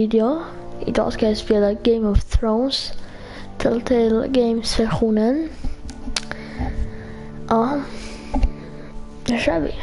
Video. Idag ska jag spela Game of Thrones, Telltale Games-versionen. Ja, nu kör vi.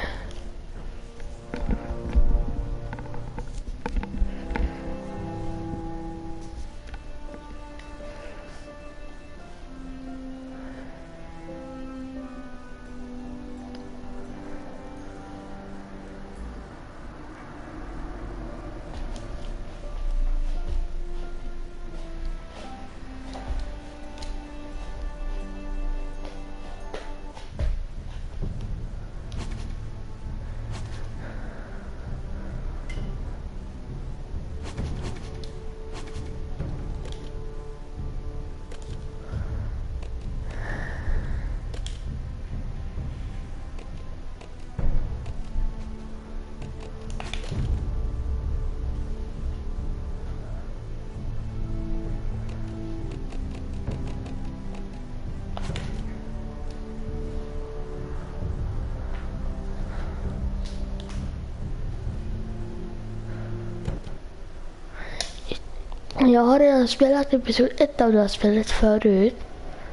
Jag har redan spelat episod 1 av det här spelet förut.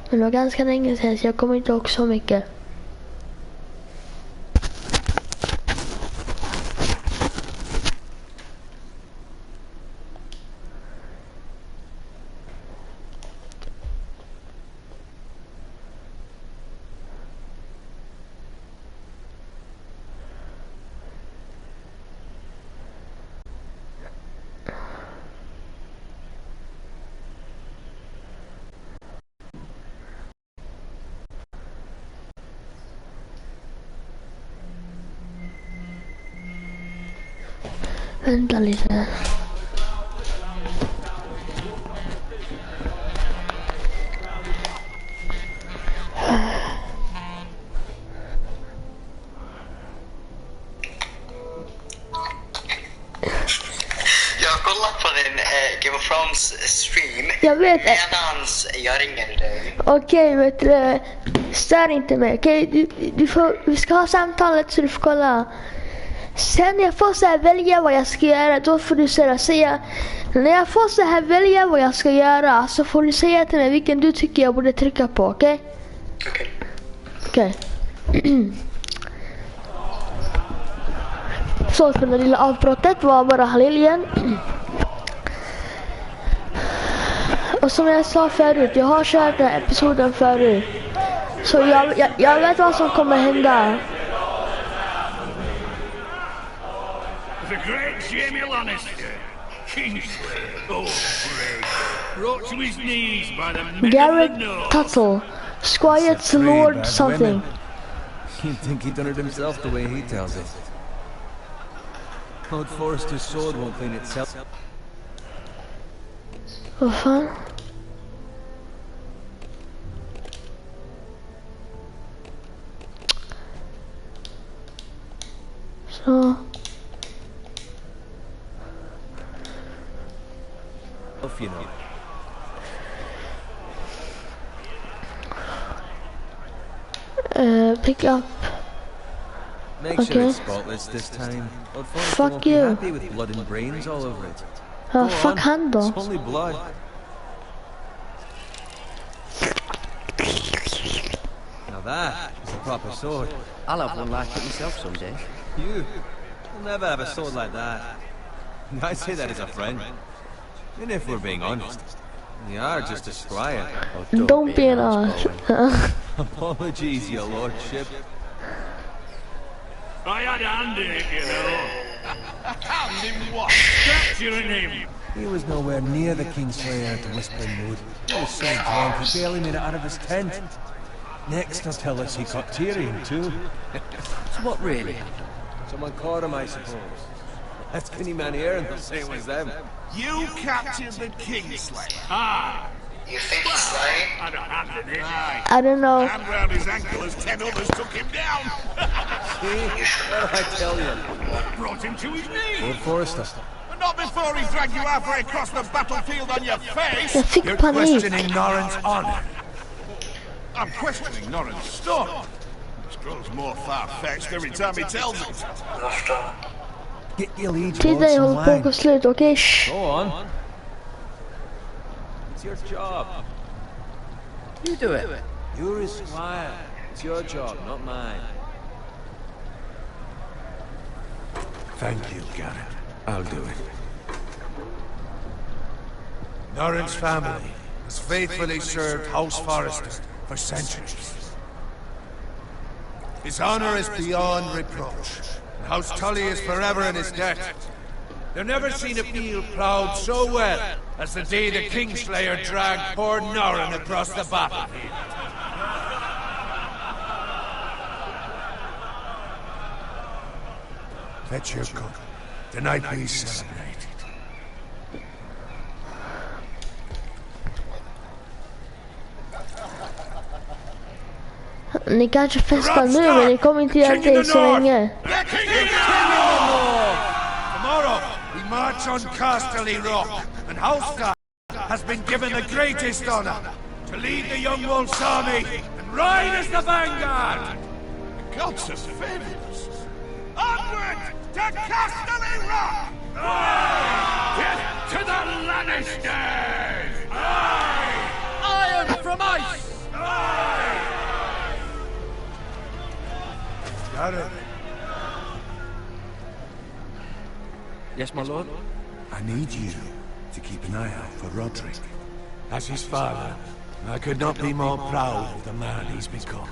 Men det var ganska länge sedan så jag kommer inte ihåg så mycket. Vänta lite. Jag har kollat på din Game of Thrones stream. Jag vet. Jag ringer dig. Okej, vet du. Stör inte mig. Okej, vi ska ha samtalet så du får kolla. Sen jag får så här välja vad jag ska göra, då får du säga. När jag får så här välja vad jag ska göra, så får du säga till mig vilken du tycker jag borde trycka på, okej? Okej. Så för det lilla avbrottet var bara Haliljen. Och som jag sa förut, jag har kört den här episoden förut. Så jag vet vad som kommer hända. The great Jaime Lannister, Kingslayer, brought to his knees by the men Garrett of the North. Tuttle, Squire's Lord something. You'd think he done it himself the way he tells it. Old Forrester's sword won't clean itself. Vad fan? Så. You know. Pick up. Make sure it's spotless this time. Old Forrester Fuck won't be you. happy with blood and brains all over it. Vad Go fuck on, han då? It's only blood. Now that is a proper sword. I'll have one like it myself someday. You'll never have a sword like that. I say that as a friend. And if we're being honest, you are just a squire. Oh, Don't be an ass. Apologies, your lordship. I had a hand in it, you know. Hand in what? Capturing him. He was nowhere near the Kingslayer at the Whispering Wood. He was so drunk he barely made it out of his tent. Next he'll tell us he caught Tyrion too. So what really? Someone caught him, I suppose. That's any man here and they'll say it was them. You captured the Kingslayer. Ah. You think he's lying? Had a hand in it. I don't know. Hand round his ankle as 10 others took him down. See? What do I tell you? Brought him to his knees. Old Forrester. But not before he dragged you halfway across the battlefield on your face. Jag fick panik. Norrin's honor. I'm questioning Norrin's story. This grows more far-fetched every time he tells it. Varför då? Get your liege Tiden lord some håller på att wine. gå slut, okej? Shh. Go on. It's your job. You do it. You're his squire. It's your job, not mine. Thank you, Garrett. I'll do it. Norrin's family has faithfully served House Forrester for centuries. His honor is beyond reproach, and House Tully is forever in his debt. They've never seen a field plowed so well as the day the Kingslayer dragged poor Norrin across the battlefield. Fetch your cook. Tonight we celebrate. Ni kanske festar nu, men ni kommer inte göra det så länge. Tomorrow we march on Casterly Rock, and House has been given the greatest honor to lead the Young Wolf's army and ride as the vanguard. The gods have favored us. Onward to Casterly Rock! Death to the Lannisters! Iron from ice! Got it. Yes, my lord? I need you to keep an eye out for Roderick. As his father, I could not be more proud of the man he's become.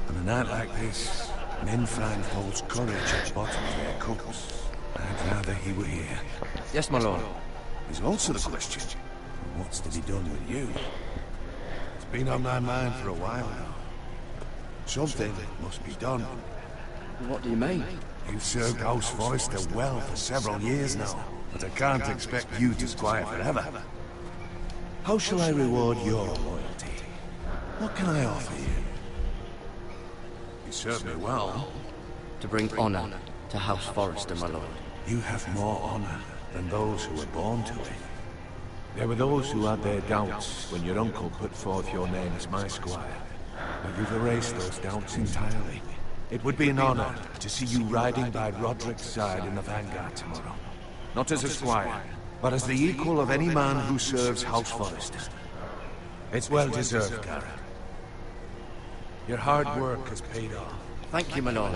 On a night like this, men find false courage at the bottom of their cups. I'd rather he were here. Yes, my lord. There's also the question, what's to be done with you? It's been on my mind for a while now. Something must be done. What do you mean? You've served House Forrester well for several years now, but I can't expect you to squire forever. How shall I reward your loyalty? What can I offer you? You served me well. To bring honor to House Forrester, my lord. You have more honor than those who were born to it. There were those who had their doubts when your uncle put forth your name as my squire. But you've erased those doubts entirely. It would be an honor to see you riding by Roderick's side in the vanguard tomorrow. Not as a squire, but as the equal of any man who serves House Forrester. It's well deserved, Garrett. Your hard work has paid off. Thank you, my lord.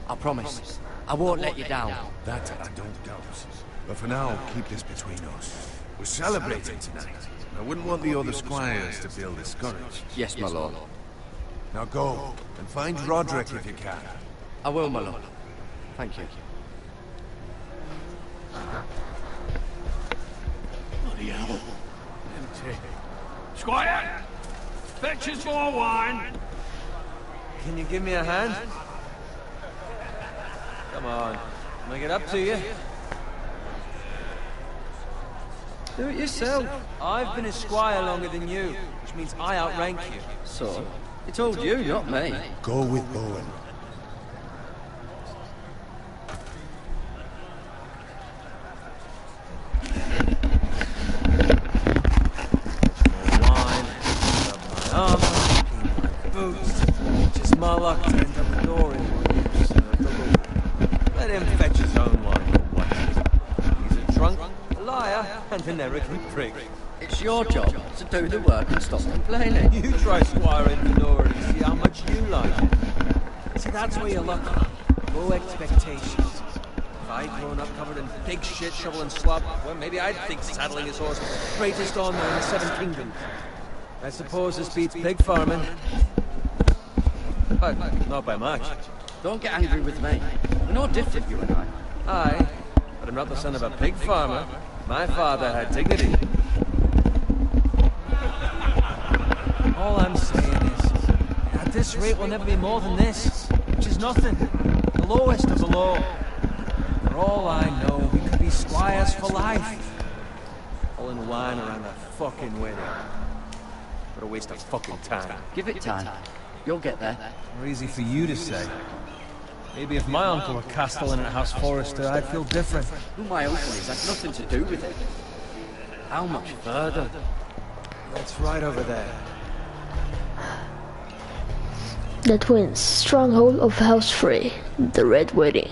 I promise. I won't let you down. That I don't doubt. But for now, keep this between us. We're celebrating tonight. I wouldn't want the other squires to feel discouraged. Yes, my lord. Now go, and find Roderick if you can. I will, my lord. Thank you. Bloody hell. Empty. Squire! Fetch us more wine! Can you give me a hand? Come on. Make it up to you. Do it yourself. I've been a squire longer than you, which means I outrank you. So? He told you, not me. Go with Bowen. Wine, my armor, my boots. Just my luck to end up a door in Let him fetch his own wine for once. He's a drunk, a liar, and an arrogant prick. It's your job to do the work and stop complaining. You try squiring the door and see how much you like it. See, that's where you're lucky. Low expectations. If I'd grown up covered in pig shit, shovel and slop, well, maybe I'd think saddling his horse was the greatest honor in the Seven Kingdoms. I suppose this beats pig farming. But not by much. Don't get angry with me. We're no different, you and I. Aye, but I'm not the son of a pig farmer. My father had dignity. All I'm saying is, at this rate we'll never be more than this, which is nothing. The lowest of the low. For all I know, we could be squires for life. All in wine around that fucking wedding. What a waste of fucking time. Give it time. You'll get there. More easy for you to say. Maybe if my uncle were castellan at House Forrester, I'd feel different. Who my uncle is has nothing to do with it. How much further? That's right over there. That wins. Stronghold of House Free. The Red Wedding.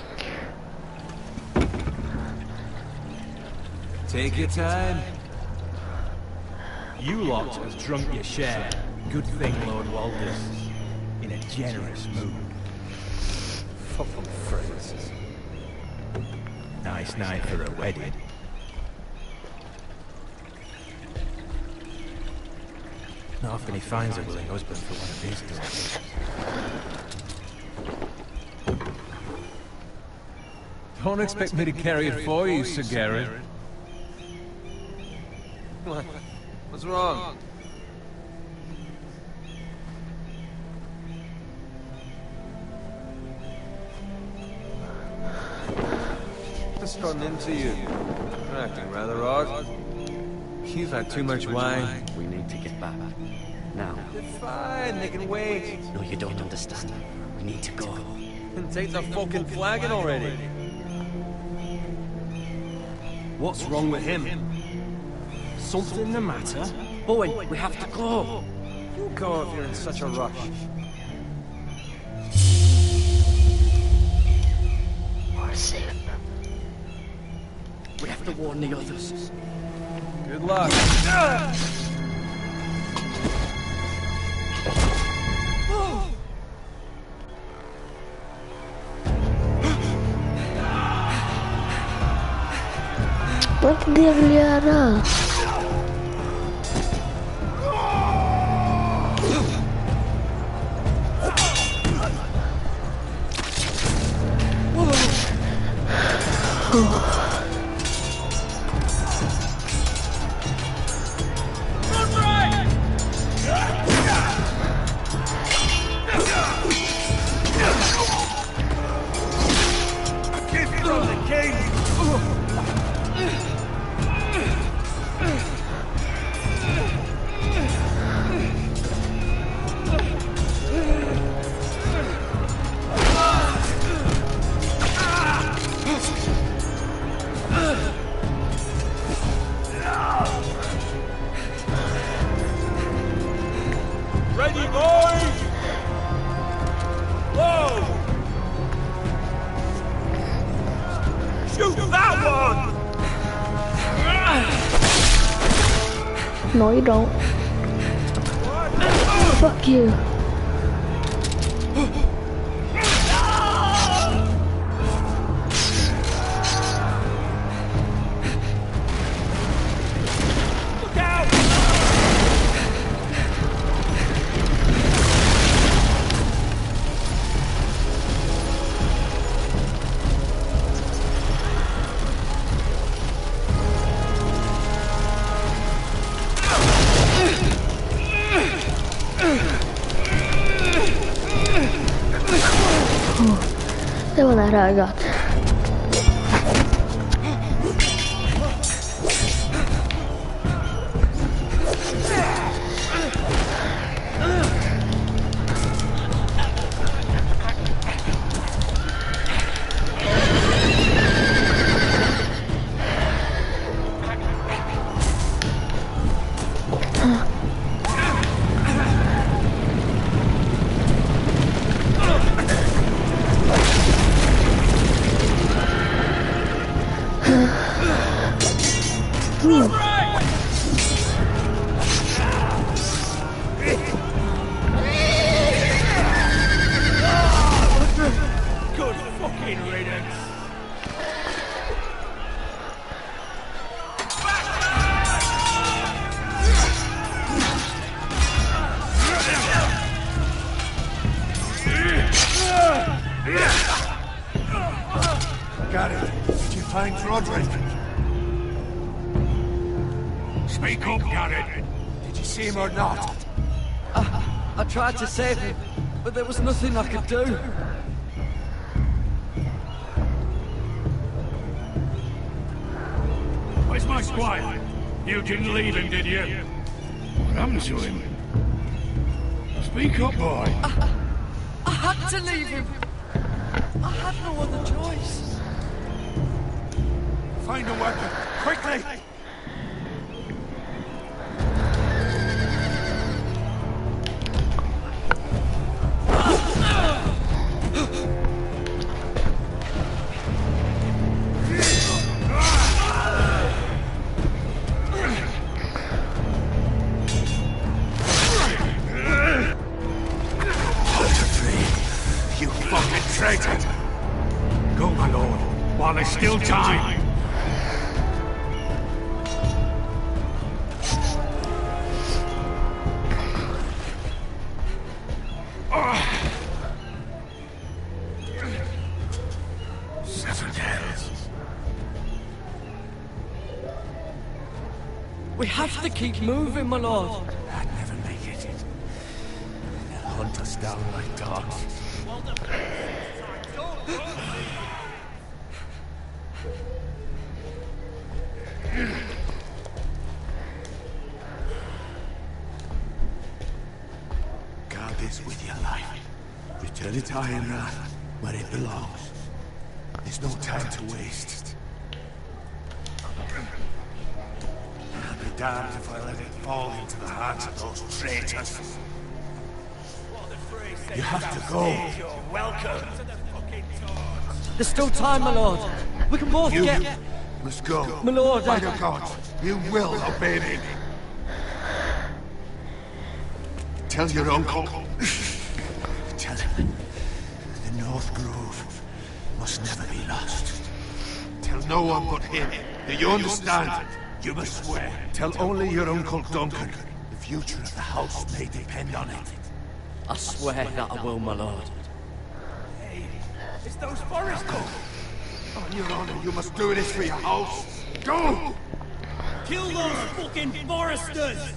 Take your time. You lot has drunk your share. Good thing Lord Walder's in a generous mood. Fucking Francis. Nice night for a wedding. Not often he finds a willing husband for one of his daughters. Don't expect me to carry it for you, Sir Garrett. What's wrong? What's gotten into you? You're acting rather odd. You've had too much wine. We need to get back. Now. They're fine, they can wait. No, you don't understand. We need to go. And take the fucking flagon already. What's wrong with him? Something the matter? Owen, we have to go. You go if you're in such a rush. We're safe. We have to warn the others. Good luck. Vad är det jag vill göra? Ready, boys! Whoa! Shoot that one! No, you don't. Fuck you. Look out! Det var nära ögat. Good fucking riddance. Garrett, did you find Roderick? Speak up, Garrett. Did you see him or not? I tried to save him, but there was nothing I could do. Where's my squire? You didn't leave him, did you? What happened to him? Speak up, boy. I had to leave him. I had no other choice. Find a weapon, quickly! still time. Seven hells. We have to keep moving, my lord. I'd never make it. They'll hunt us down like dogs. Guard this with your life. Return it to Ironrath, where it belongs. There's no time to waste. I'll be damned if I let it fall into the hands of those traitors. You have to go. You're welcome. There's still time, my lord. We can both You get... must go. My lord, By the gods, you will obey me. Tell your uncle. Tell him the North Grove must never be lost. Tell no one but him. Do you understand? You must swear. Tell only your Uncle Duncan. The future of the house may depend on it. I swear that I will, my lord. Hey, it's those Foresters. On your honor, you must do this for your house. Go! Kill those fucking Foresters!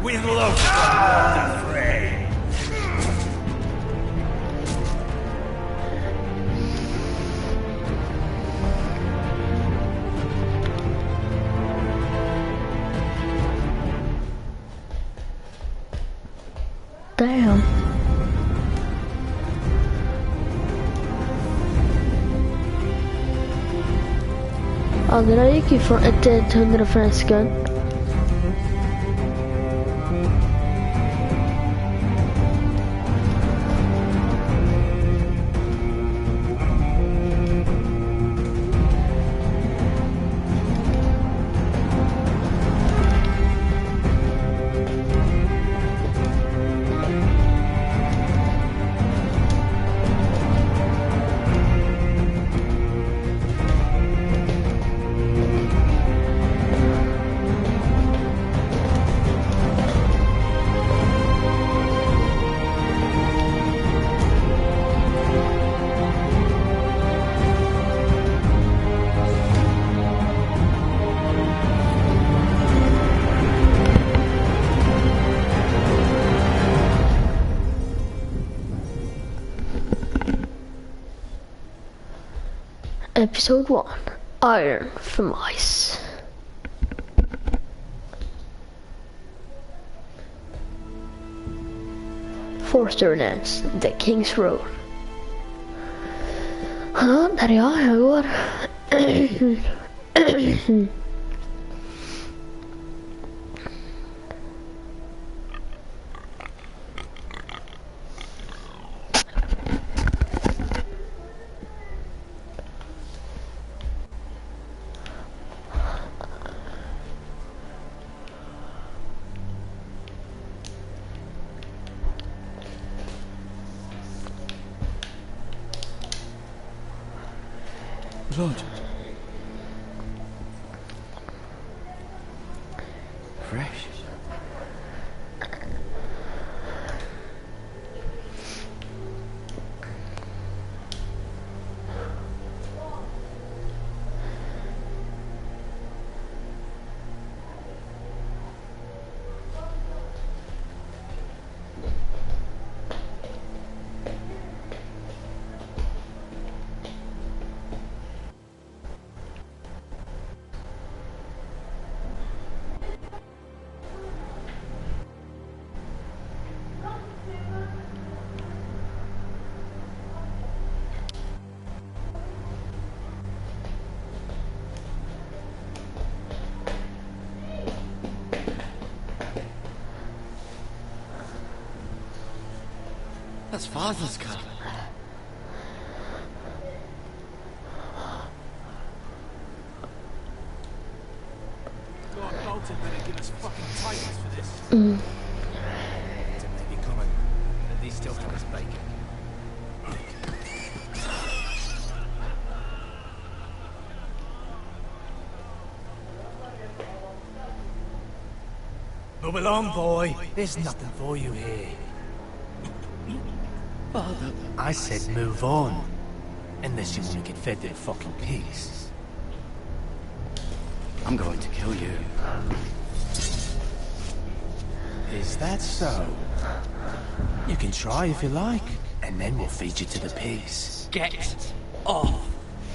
We've lost the fray. Damn. Ja, det där gick ju från 1 till 100 för en sekund. Episode 1, Iron from Ice. Forster Lands, The King's Road. Ja, där är jag går. Lord. Fresh. That's Father's car. Lord Bolton better give us fucking titles for this. They may be coming, but these still have us bacon. Move along, boy. There's nothing for you here. Father. I said move on. Unless you want to get fed them fucking pigs. I'm going to kill you. Is that so? You can try if you like, and then we'll feed you to the pigs. Get off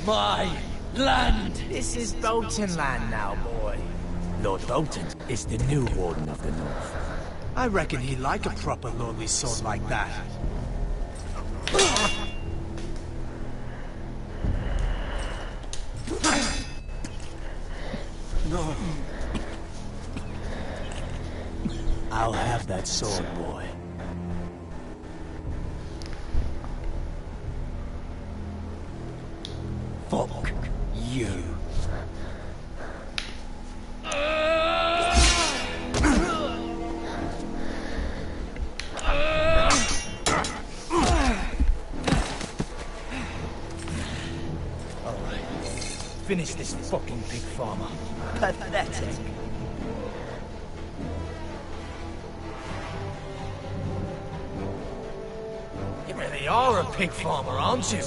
my land! This is Bolton land now, boy. Lord Bolton is the new Warden of the North. I reckon he'd like a proper lordly sword like that. No. I'll have that sword, boy. Fuck you. Alright. Finish this fucking pig farmer. Pathetic. You really are a pig farmer, aren't you?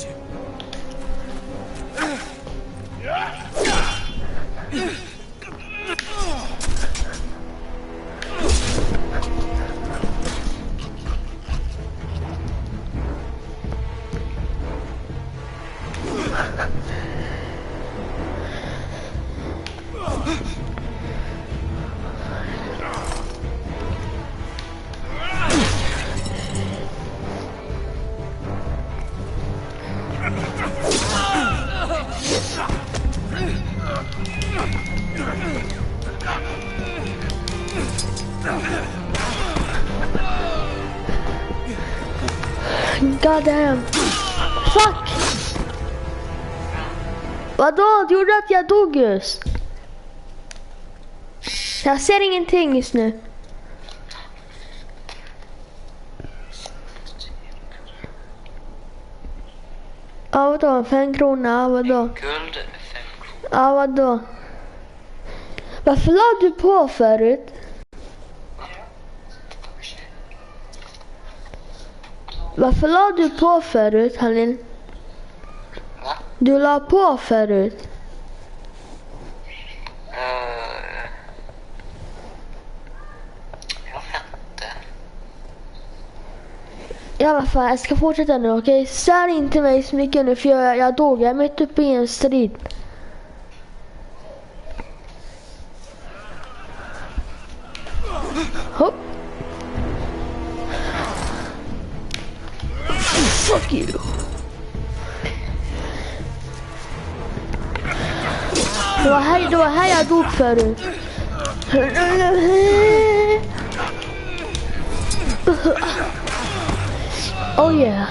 Goddamn. Fuck! Vadå? Du gjorde att jag dog just. Jag ser ingenting just nu. Ja, vadå? 5 kronor? Ja, vadå? Guld 5 kronor. Ja, vadå? Varför la du på förut? Varför la du på förut, Halin? Va? Du la på förut. Jag vet inte. Ja, vad fan, jag ska fortsätta nu, okej? Stör inte mig så mycket nu, för jag dog. Jag är mitt uppe i en strid. Hopp. Fuck you. Det var här jag dog förut. Oh yeah.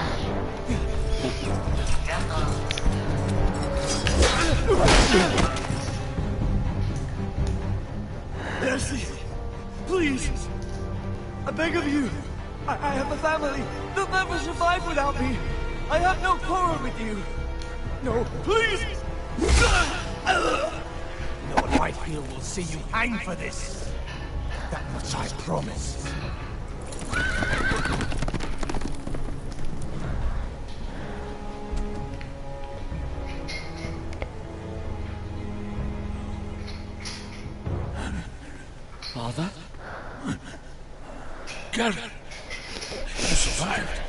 Mercy! Please! I beg of you! I have a family! They'll never survive without me! I have no quarrel with you! No, please! Lord Whitefield will see you hang for this! That much I promise. Father? Garrett, you survived.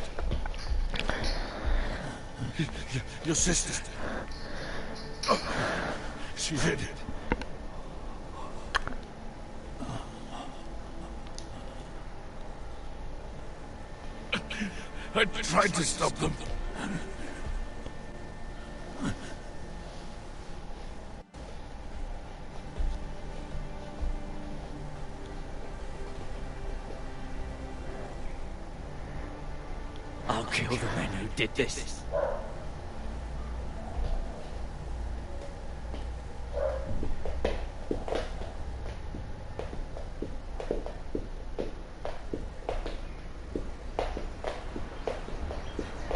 Your sister. Oh, she did. I tried to stop them. I'll kill the men who did this.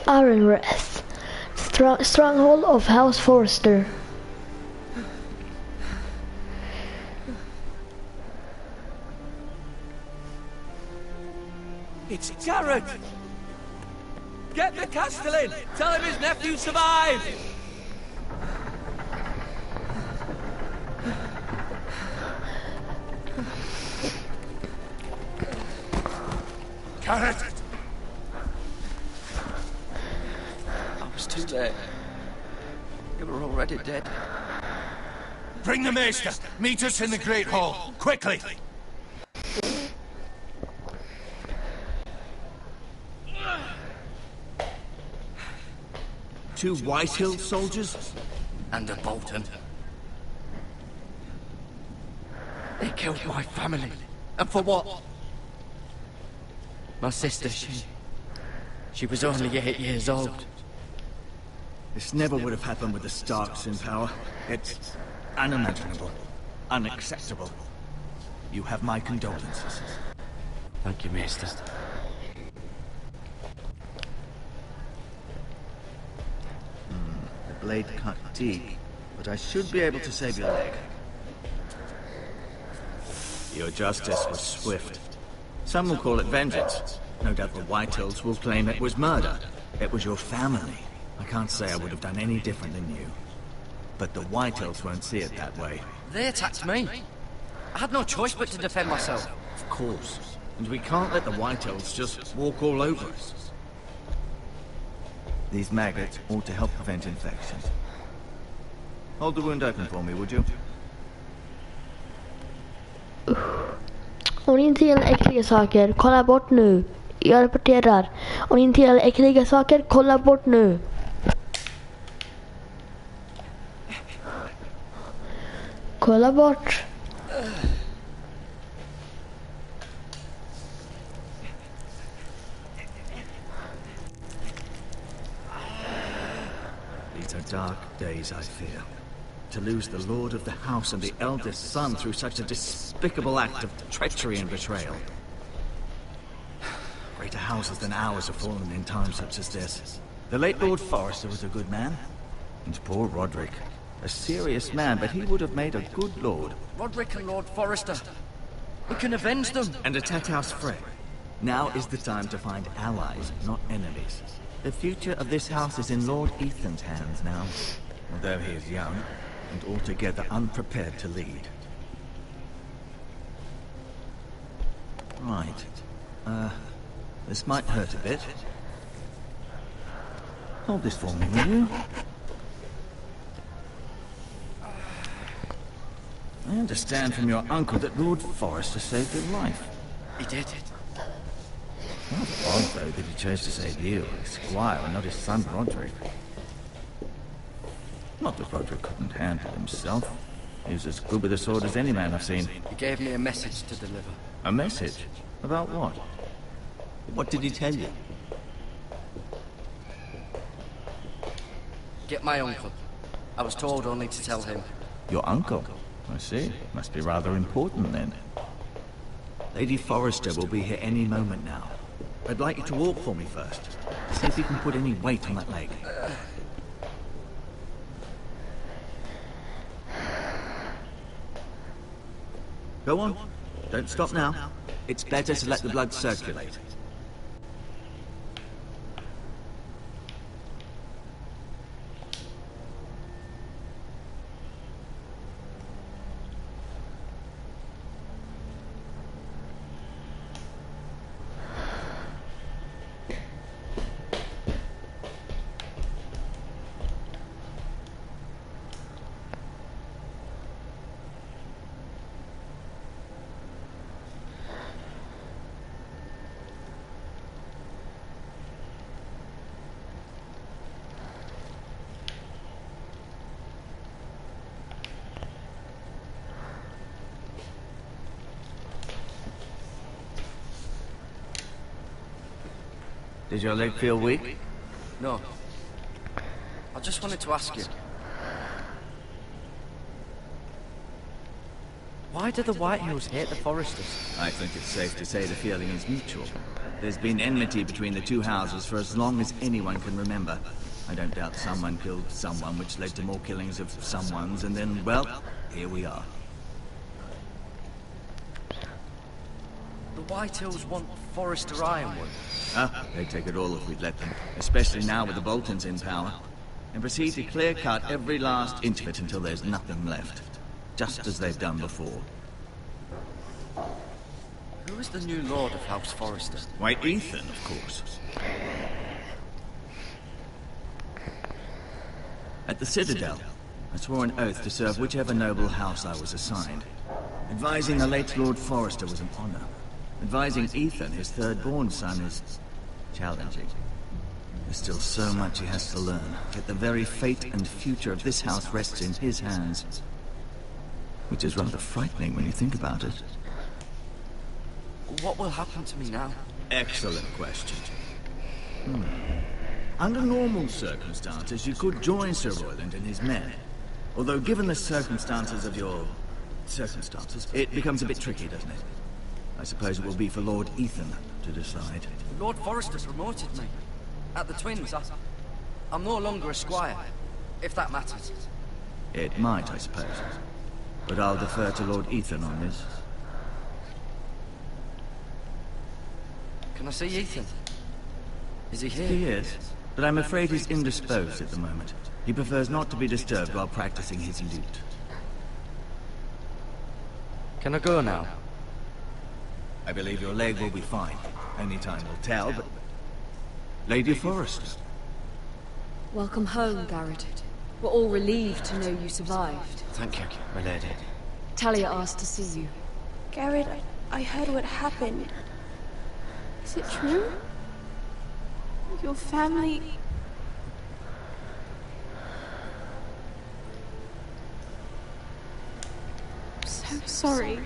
Ironwrath, stronghold of House Forrester. It's Garrett! Get the Castellan! Tell him his nephew survived! Garrett! I was too late. You were already dead. Bring the Maester! Meet us in the Great Hall, quickly! Two Whitehill soldiers? And a Bolton. They killed my family. And for what? My sister, she was only 8 years old. This never would have happened with the Starks in power. It's unimaginable. Unacceptable. You have my condolences. Thank you, Maester. The blade cut deep, but I should be able to save your leg. Your justice was swift. Some will call it vengeance. No doubt the Whitehills will claim it was murder. It was your family. I can't say I would have done any different than you. But the Whitehills won't see it that way. They attacked me. I had no choice but to defend myself. Of course. And we can't let the Whitehills just walk all over us. These maggots ought to help prevent infection. Hold the wound open for me, would you? Om ni inte gillar äckliga saker, kolla bort nu. Jag rapporterar. Om ni inte gillar äckliga saker, kolla bort nu. Kolla bort. These are dark days, I fear. To lose the lord of the house and the eldest son through such a despicable act of treachery and betrayal. Greater houses than ours have fallen in times such as this. The late Lord Forrester was a good man. And poor Roderick. A serious man, but he would have made a good lord. Roderick and Lord Forrester. We can avenge them. And attack House Frey. Now is the time to find allies, not enemies. The future of this house is in Lord Ethan's hands now. Although he is young, and altogether unprepared to lead. Right. This might hurt a bit. Hold this for me, will you? I understand from your uncle that Lord Forrester saved your life. He did. Not odd, though, that he chose to save you, his squire, and not his son Roderick. Not that Roderick couldn't handle himself. He was as good with a sword as any man I've seen. He gave me a message to deliver. A message? About what? What did he tell you? Get my uncle. I was told only to tell him. Your uncle? I see. Must be rather important then. Lady Forrester will be here any moment now. I'd like you to walk for me first. See if you can put any weight on that leg. Go on. Don't stop now. It's better to let the blood circulate. Did your leg feel weak? No. I just wanted to ask you. Why do the Whitehills hate the Forresters? I think it's safe to say the feeling is mutual. There's been enmity between the two houses for as long as anyone can remember. I don't doubt someone killed someone, which led to more killings of someones, and then, well, here we are. The White Hills want Forrester Ironwood. Ah, they'd take it all if we'd let them. Especially now with the Boltons in power. And proceed to clear-cut every last inch of it until there's nothing left. Just as they've done before. Who is the new Lord of House Forrester? Why, Ethan, of course. At the Citadel, I swore an oath to serve whichever noble house I was assigned. Advising the late Lord Forrester was an honor. Advising Ethan, his third-born son, is challenging. There's still so much he has to learn, yet the very fate and future of this house rests in his hands. Which is rather frightening when you think about it. What will happen to me now? Excellent question. Under normal circumstances, you could join Sir Royland and his men. Although given the circumstances of your... circumstances, it becomes a bit tricky, doesn't it? I suppose it will be for Lord Ethan to decide. Lord Forrester promoted me. At the Twins, I'm no longer a squire, if that matters. It might, I suppose. But I'll defer to Lord Ethan on this. Can I see Ethan? Is he here? He is, but I'm afraid he's indisposed at the moment. He prefers not to be disturbed while practicing his lute. Can I go now? I believe your leg will be fine. Only time will tell, but... Lady Forrester. Welcome home, Garrett. We're all relieved to know you survived. Thank you, my lady. Talia asked to see you. Garrett, I heard what happened. Is it true? Your family... I'm so sorry.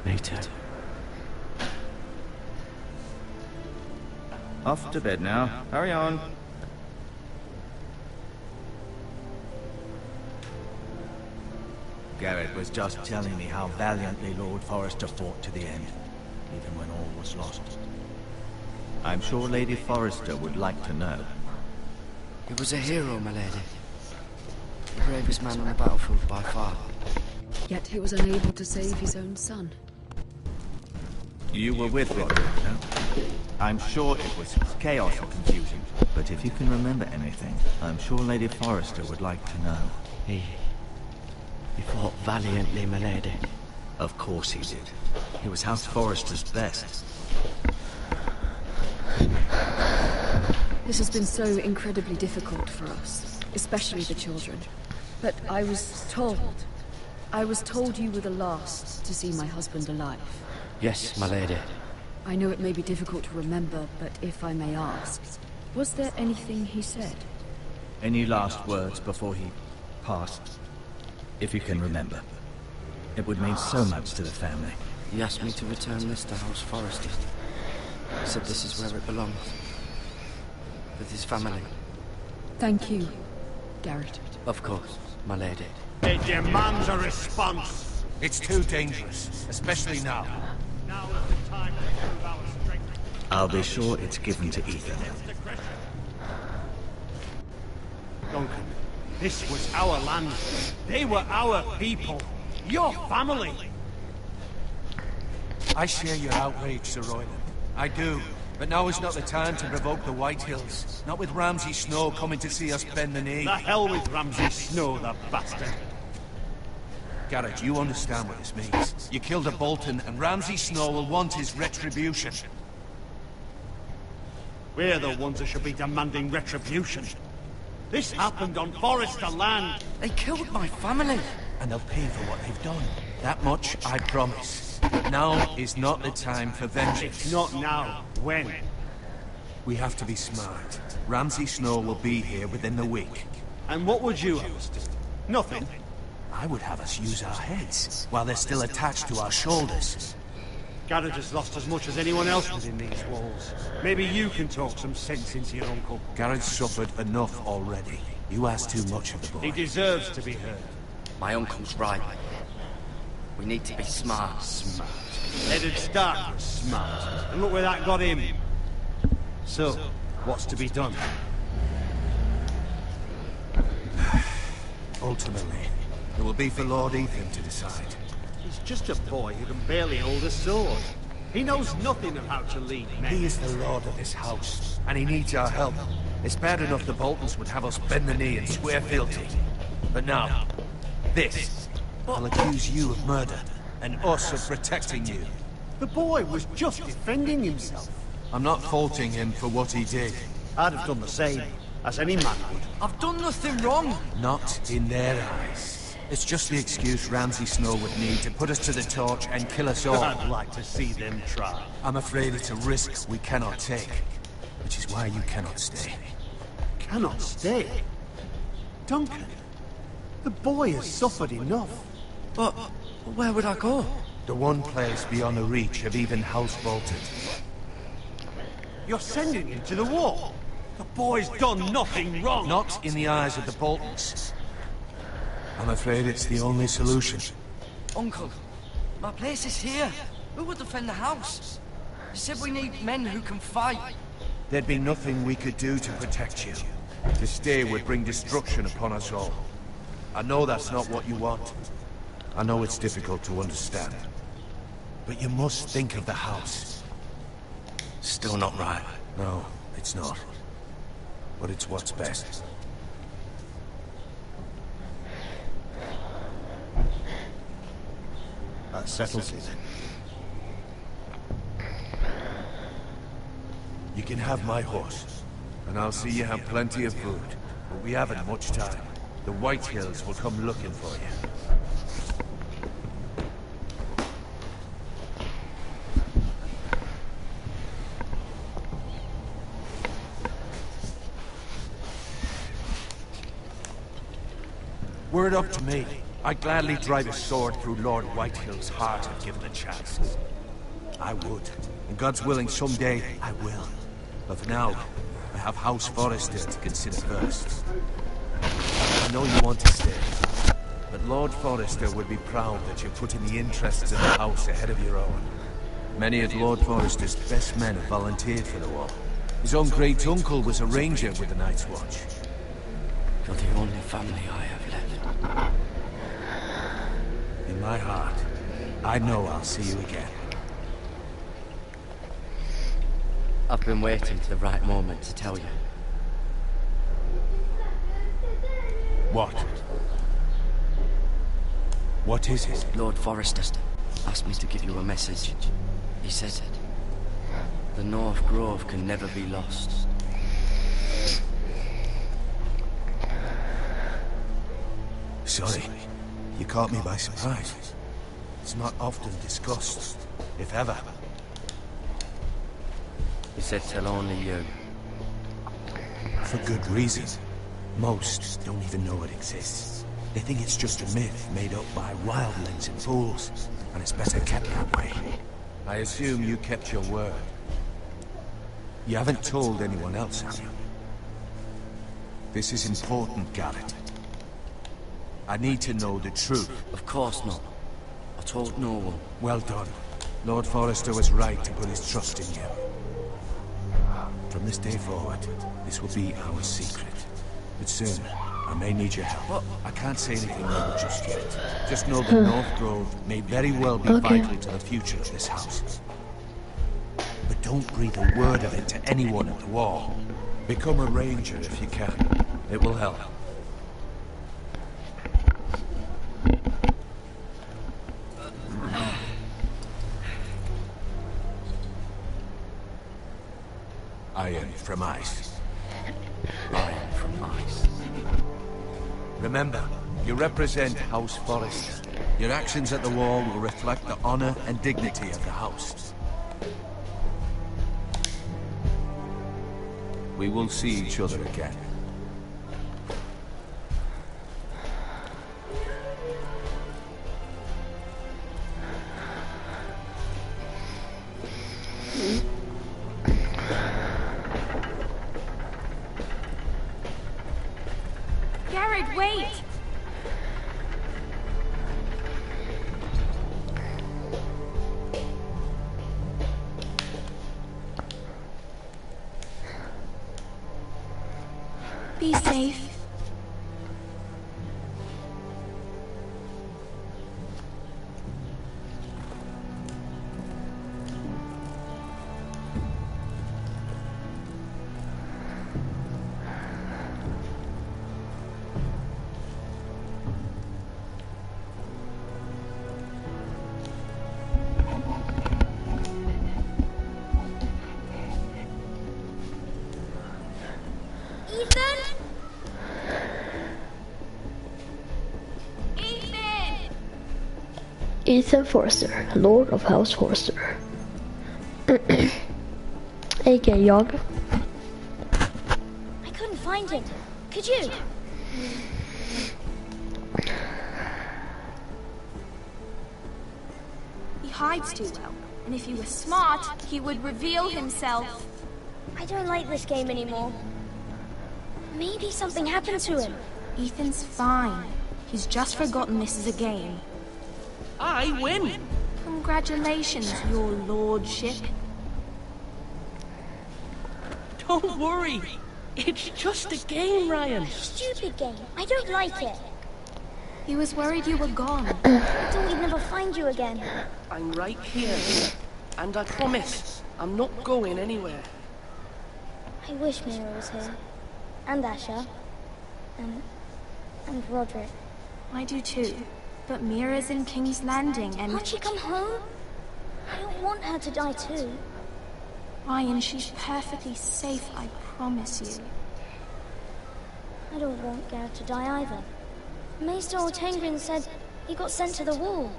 Me too. Off to bed now. Hurry on. Garrett was just telling me how valiantly Lord Forrester fought to the end, even when all was lost. I'm sure Lady Forrester would like to know. He was a hero, my lady. The bravest man on the battlefield by far. Yet he was unable to save his own son. You were with Roderick, no? I'm sure it was chaos and confusion. But if you can remember anything, I'm sure Lady Forrester would like to know. He fought valiantly, my lady. Of course he did. He was House Forrester's best. This has been so incredibly difficult for us, especially the children. But I was told you were the last to see my husband alive. Yes, my lady. I know it may be difficult to remember, but if I may ask, was there anything he said? Any last words before he passed? If you can remember. It would mean so much to the family. He asked me to return this to House Forrester. He said this is where it belongs. With his family. Thank you, Garrett. Of course, my lady. It demands a response. It's too dangerous, especially now. Now is the time to prove our strength. I'll be sure it's given to Ethan. Duncan, this was our land. They were our people. Your family. I share your outrage, Sir Royland. I do. But now is not the time to provoke the White Hills. Not with Ramsay Snow coming to see us bend the knee. The hell with Ramsay Snow, the bastard. Garrett, you understand what this means. You killed a Bolton, and Ramsay Snow will want his retribution. We're the ones that should be demanding retribution. This happened on Forrester land. They killed my family. And they'll pay for what they've done. That much I promise. But now is not the time for vengeance. It's not now. When? We have to be smart. Ramsay Snow will be here within the week. And what would you have us do? Nothing. I would have us use our heads, while they're still attached to our shoulders. Garrett has lost as much as anyone else within these walls. Maybe you can talk some sense into your uncle. Garrett's suffered enough already. You ask too much of the boy. He deserves to be heard. My uncle's right. We need to be smart. Smart. Eddard Stark was smart. And look where that got him. So, what's to be done? Ultimately, it will be for Lord Ethan to decide. He's just a boy who can barely hold a sword. He knows nothing of how to lead men. He is the lord of this house, and he needs our help. It's bad enough the Boltons would have us bend the knee and swear fealty. But now, this. I'll accuse you of murder, and us of protecting you. The boy was just defending himself. I'm not faulting him for what he did. I'd have done the same, as any man would. I've done nothing wrong. Not in their eyes. It's just the excuse Ramsay Snow would need to put us to the torch and kill us all. I'd like to see them try. I'm afraid it's a risk we cannot take, which is why you cannot stay. Cannot stay? Duncan, the boy has suffered enough. But where would I go? The one place beyond the reach of even House Bolton. You're sending him to the war. The boy's done nothing wrong. Not in the eyes of the Boltons. I'm afraid it's the only solution. Uncle, my place is here. Who would defend the house? You said we need men who can fight. There'd be nothing we could do to protect you. To stay would bring destruction upon us all. I know that's not what you want. I know it's difficult to understand. But you must think of the house. Still not right. No, it's not. But it's what's best. That settles it. You can have my horse, and I'll see you have plenty of food. But we haven't much time. The White Hills will come looking for you. Were it up to me, I'd gladly drive a sword through Lord Whitehill's heart if given the chance. I would. And God's willing, someday I will. But for now, I have House Forrester to consider first. I know you want to stay, but Lord Forrester would be proud that you're putting the interests of the house ahead of your own. Many of Lord Forrester's best men have volunteered for the war. His own great-uncle was a ranger with the Night's Watch. You're the only family I have left. In my heart, I know I'll see you again. I've been waiting for the right moment to tell you. What? What is it? Lord Forrester asked me to give you a message. He said, the North Grove can never be lost. Sorry, you caught me by surprise. It's not often discussed, if ever. He said tell only you. For good reason. Most don't even know it exists. They think it's just a myth made up by wildlings and fools, and it's better kept that way. I assume you kept your word. You haven't told anyone else, have you? This is important, Garrett. I need to know the truth. Of course not. I told no one. Well done. Lord Forrester was right to put his trust in you. From this day forward, this will be our secret. But soon, I may need your help. What? I can't say anything more just yet. Just know that North Grove may very well be vital to the future of this house. But don't breathe a word of it to anyone at the wall. Become a ranger if you can. It will help. Iron from ice. Iron from ice. Remember, you represent House Forrester. Your actions at the wall will reflect the honor and dignity of the house. We will see each other again. Garrett, wait! Be safe. Ethan Forster, Lord of House Forster. A.k.a. jag. I couldn't find him. Could you? He hides too well, and if he was smart, he would reveal himself. I don't like this game anymore. Maybe something happened to him. Ethan's fine. He's just forgotten this is a game. I win! Congratulations, your lordship. Don't worry. It's just a game, Ryan. Stupid game. I don't like it. He was worried you were gone. I thought we'd never find you again. I'm right here. And I promise, I'm not going anywhere. I wish Mira was here. And Asher. And Roderick. I do too. But Mira's in King's Landing and... Can't she come home? I don't want her to die too. Ryan, she's perfectly safe, I promise you. I don't want Garrett to die either. Maester Ortengrin said he got sent to the wall.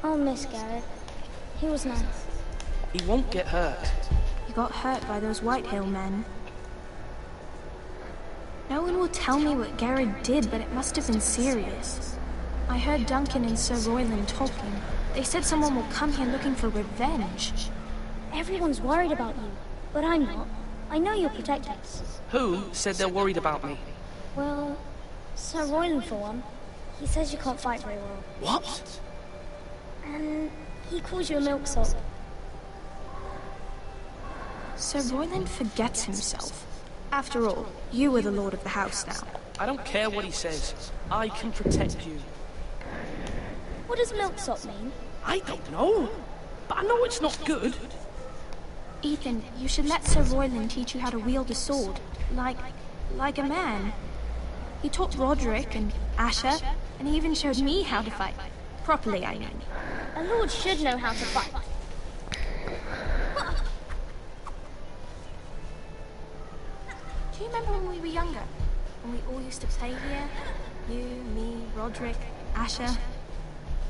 I'll miss Garrett. He was nice. He won't get hurt. He got hurt by those Whitehill men. No one will tell me what Garrett did, but it must have been serious. I heard Duncan and Sir Royland talking. They said someone will come here looking for revenge. Everyone's worried about you, but I'm not. I know you'll protect us. Who said they're worried about me? Well, Sir Royland for one. He says you can't fight very well. What? And he calls you a milksop. Sir Royland forgets himself. After all, you are the lord of the house now. I don't care what he says. I can protect you. What does milksop mean? I don't know. But I know it's not good. Ethan, you should let Sir Royland teach you how to wield a sword. Like a man. He taught Roderick and Asher, and he even showed me how to fight. Properly, I mean. A lord should know how to fight. Do you remember when we were younger? When we all used to play here? You, me, Roderick, Asher.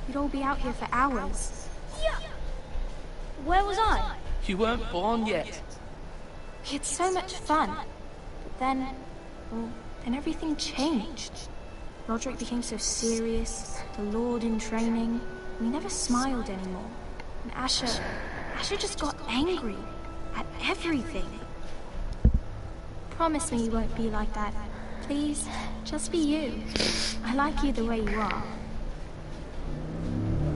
We'd all be out here for hours. Yeah. Where was I? You weren't born yet. We had so much fun. But then everything changed. Roderick became so serious, the Lord in training, and he never smiled anymore. And Asher just got angry at everything. Promise me you won't be like that. Please, just be you. I like you the way you are.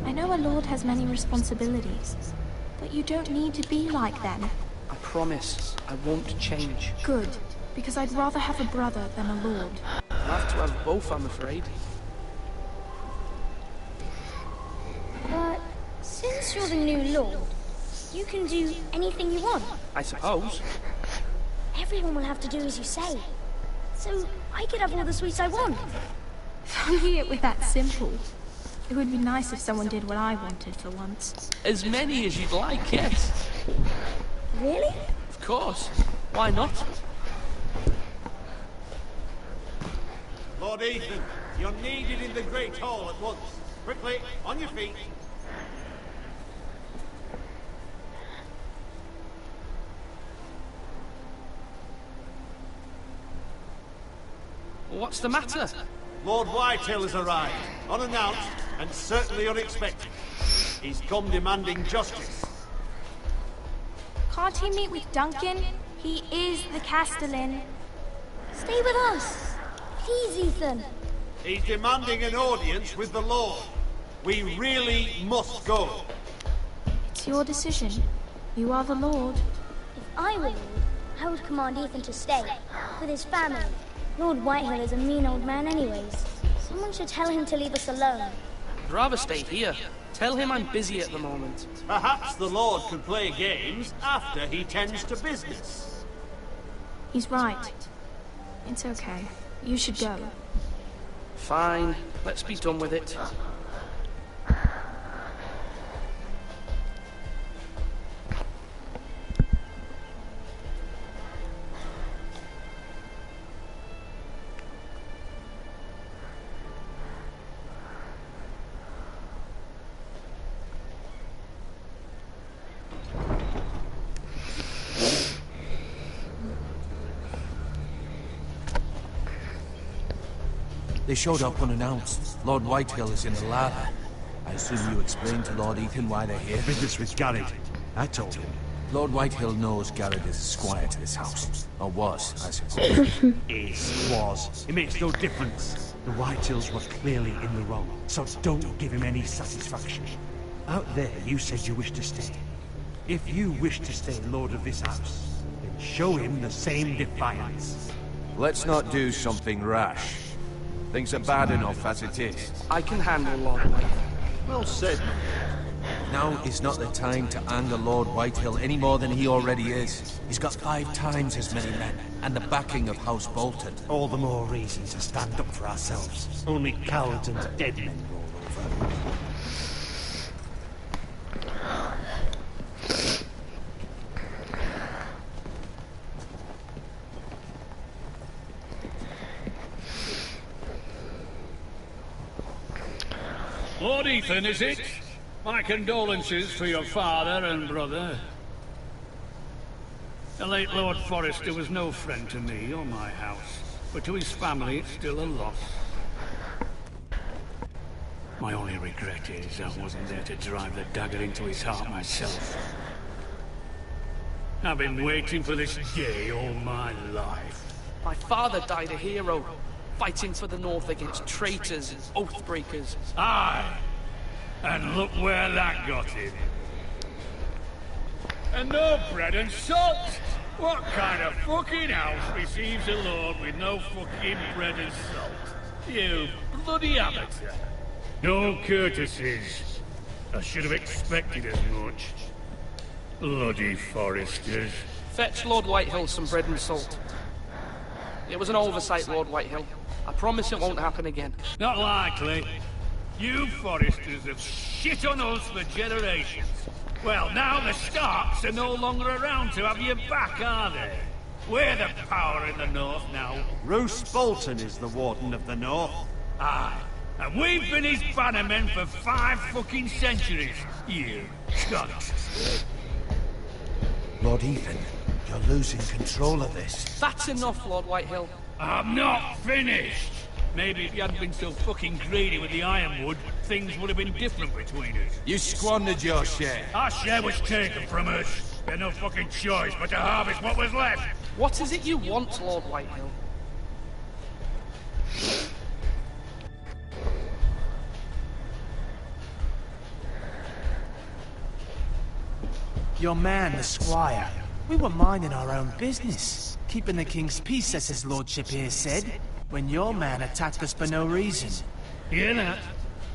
I know a lord has many responsibilities, but you don't need to be like them. I promise I won't change. Good, because I'd rather have a brother than a lord. I'll have to have both, I'm afraid. But since you're the new lord, you can do anything you want. I suppose. Everyone will have to do as you say. So I could have all the sweets I want. If only it were that simple. It would be nice if someone did what I wanted for once. As many as you'd like, yes. Really? Of course. Why not? Lord Ethan, you're needed in the Great Hall at once. Quickly, on your feet. What's the matter? Lord Whitehill has arrived, unannounced and certainly unexpected. He's come demanding justice. Can't he meet with Duncan? He is the Castellan. Stay with us. Please, Ethan. He's demanding an audience with the Lord. We really must go. It's your decision. You are the Lord. If I were lord, I would command Ethan to stay, with his family. Lord Whitehill is a mean old man anyways. Someone should tell him to leave us alone. I'd rather stay here. Tell him I'm busy at the moment. Perhaps the Lord could play games after he tends to business. He's right. It's okay. You should go. Fine. Let's be done with it. They showed up unannounced. Lord Whitehill is in the lava. I assume you explained to Lord Ethan why they're here? Business with Garrett. I told him. Lord Whitehill knows Garrett is squire to this house. Or was, I suppose. Was. It makes no difference. The Whitehills were clearly in the wrong, so don't give him any satisfaction. Out there, you said you wished to stay. If you wish to stay lord of this house, then show him the same defiance. Let's not do something rash. Things are bad enough as it is. I can handle Lord Whitehill. Well said. Now is not the time to anger Lord Whitehill any more than he already is. He's got 5 times as many men, and the backing of House Bolton. All the more reason to stand up for ourselves. Only cowards and dead men roll over. Lord Ethan, is it? My condolences for your father and brother. The late Lord Forrester was no friend to me or my house, but to his family it's still a loss. My only regret is I wasn't there to drive the dagger into his heart myself. I've been waiting for this day all my life. My father died a hero, fighting for the North against traitors and oath-breakers. Aye! And look where that got him. And no bread and salt! What kind of fucking house receives a lord with no fucking bread and salt? You bloody amateur. No courtesies. I should have expected as much. Bloody Foresters. Fetch Lord Whitehill some bread and salt. It was an oversight, Lord Whitehill. I promise it won't happen again. Not likely. You Foresters have shit on us for generations. Well, now the Starks are no longer around to have your back, are they? We're the power in the North now. Roose Bolton is the Warden of the North. Aye. And we've been his bannermen for 5 fucking centuries. You cunts. Lord Ethan, you're losing control of this. That's enough, Lord Whitehill. I'm not finished. Maybe if you hadn't been so fucking greedy with the ironwood, things would have been different between us. You squandered your share. Our share was taken from us. We had no fucking choice but to harvest what was left. What is it you want, Lord Whitehill? Your man, the squire. We were minding our own business, keeping the king's peace, as his lordship here said, when your man attacked us for no reason. Hear that?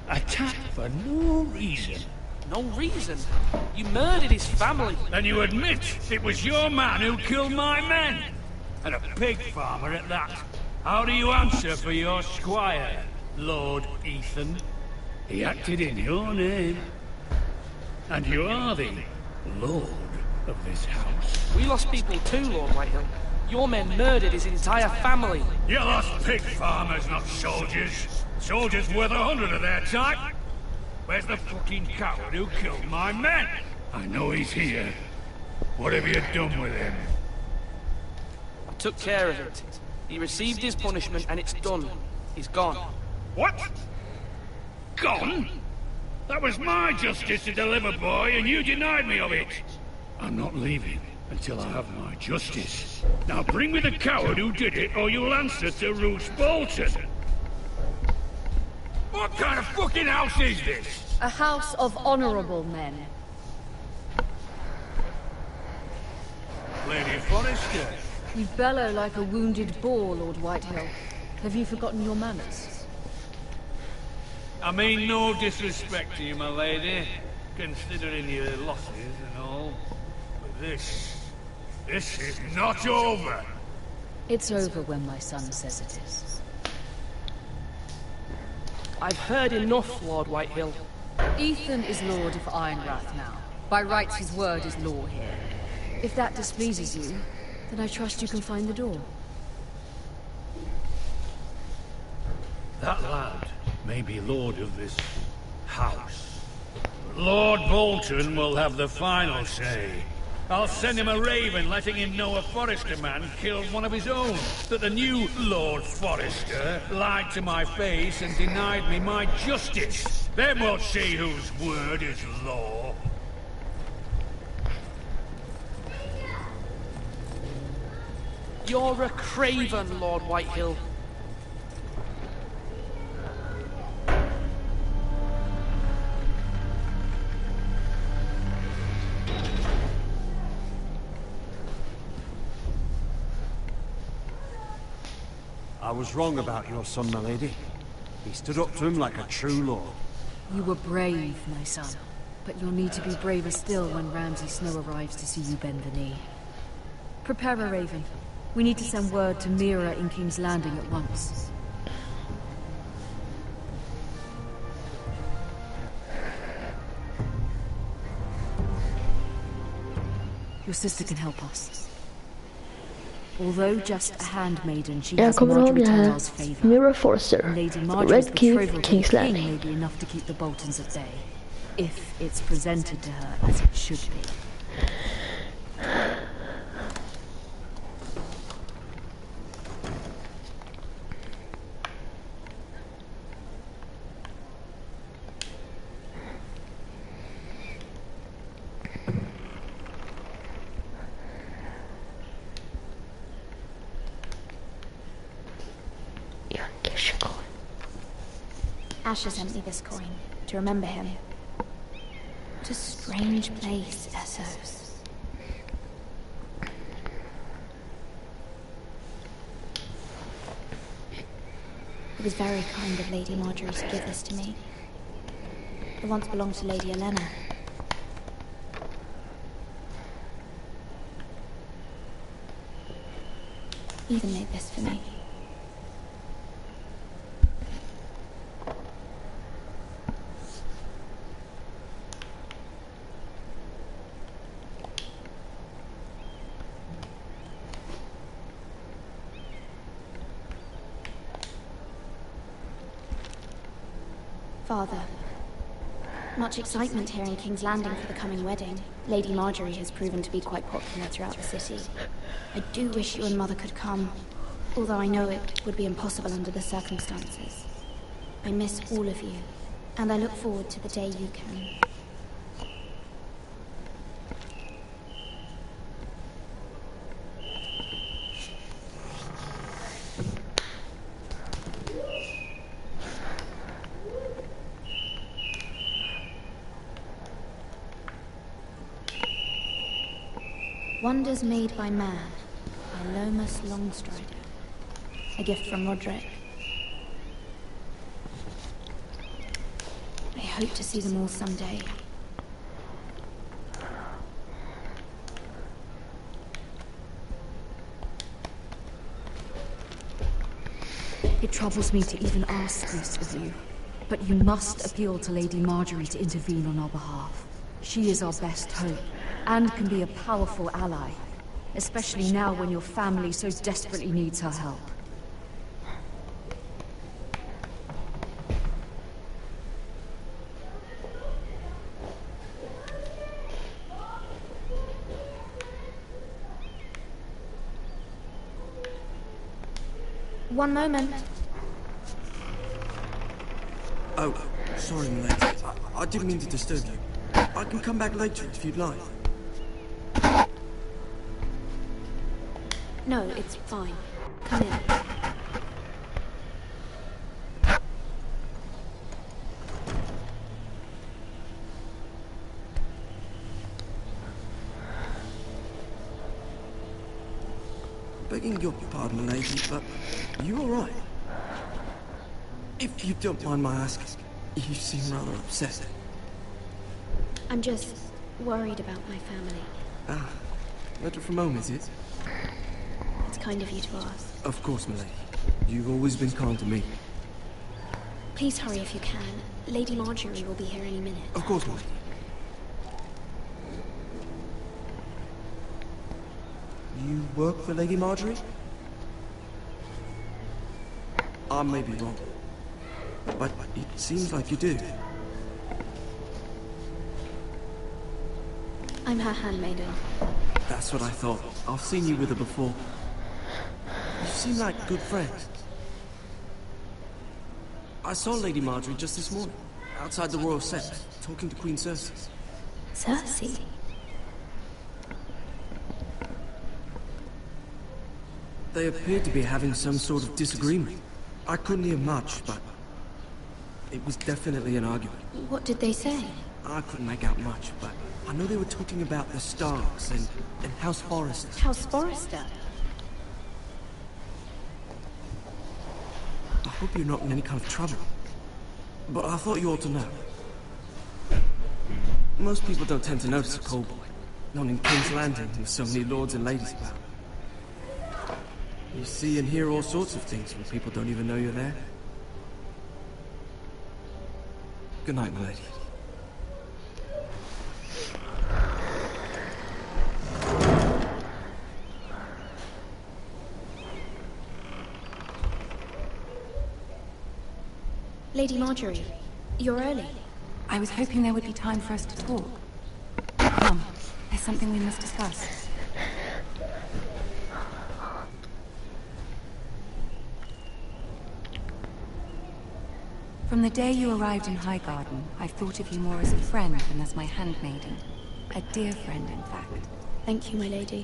Attacked for no reason. No reason? You murdered his family. Then you admit it was your man who killed my men. And a pig farmer at that. How do you answer for your squire, Lord Ethan? He acted in your name. And you are the lord of this house. We lost people too, Lord Whitehill. Your men murdered his entire family. You lost pig farmers, not soldiers. Soldiers worth 100 of their type. Where's the fucking coward who killed my men? I know he's here. What have you done with him? I took care of it. He received his punishment and it's done. He's gone. What? Gone? That was my justice to deliver, boy, and you denied me of it. I'm not leaving until I have my justice. Now bring me the coward who did it, or you'll answer to Roose Bolton. What kind of fucking house is this? A house of honorable men. Lady Forrester. You bellow like a wounded boar, Lord Whitehill. Have you forgotten your manners? I mean no disrespect to you, my lady, considering your losses and all. But this is not over. It's over when my son says it is. I've heard enough, Lord Whitehill. Ethan is Lord of Ironrath now. By rights, his word is law here. If that displeases you, then I trust you can find the door. That lad may be lord of this house. But Lord Bolton will have the final say. I'll send him a raven letting him know a Forrester man killed one of his own. That the new Lord Forrester lied to my face and denied me my justice. Then we'll see whose word is law. You're a craven, Lord Whitehill. I was wrong about your son, my lady. He stood up to him like a true lord. You were brave, my son. But you'll need to be braver still when Ramsay Snow arrives to see you bend the knee. Prepare a raven. We need to send word to Mira in King's Landing at once. Your sister can help us. Although just a handmaiden, she has Marjorie Tyrell's favor. Mira Forrester, Lady Marjorie's Red Keep, betrothal King's to the king Landing. may be enough to keep the Boltons at bay, if it's presented to her as it should be. Asher sent me this coin to remember him. What a strange place, Essos. It was very kind of Lady Marjorie to give this to me. It once belonged to Lady Elena. Ethan made this for me. Father, much excitement here in King's Landing for the coming wedding. Lady Marjorie has proven to be quite popular throughout the city. I do wish you and Mother could come, although I know it would be impossible under the circumstances. I miss all of you, and I look forward to the day you can. Wonders Made by Man, by Lomas Longstrider. A gift from Roderick. I hope to see them all someday. It troubles me to even ask this of you, but you must appeal to Lady Marjorie to intervene on our behalf. She is our best hope, and can be a powerful ally, especially now when your family so desperately needs her help. One moment. Oh, sorry, mate. I didn't mean to disturb you. I can come back later if you'd like. No, it's fine. Come in. Begging your pardon, lady, but are you alright? If you don't mind my asking, you seem rather upset. I'm just worried about my family. Ah, letter from home, is it? It's kind of you to ask. Of course, my lady. You've always been kind to me. Please hurry if you can. Lady Marjorie will be here any minute. Of course, my lady. You work for Lady Marjorie? I may be wrong, but it seems like you do. I'm her handmaiden. That's what I thought. I've seen you with her before. You seem like good friends. I saw Lady Marjorie just this morning, outside the Royal Sept, talking to Queen Cersei. Cersei? They appeared to be having some sort of disagreement. I couldn't hear much, but it was definitely an argument. What did they say? I couldn't make out much, but I know they were talking about the Starks and House Forrester. House Forrester? I hope you're not in any kind of trouble. But I thought you ought to know. Most people don't tend to notice a call boy. Not in King's Landing with so many lords and ladies about. You see and hear all sorts of things when people don't even know you're there. Good night, my lady. Lady Marjorie, you're early. I was hoping there would be time for us to talk. Come, there's something we must discuss. From the day you arrived in Highgarden, I've thought of you more as a friend than as my handmaiden. A dear friend, in fact. Thank you, my lady.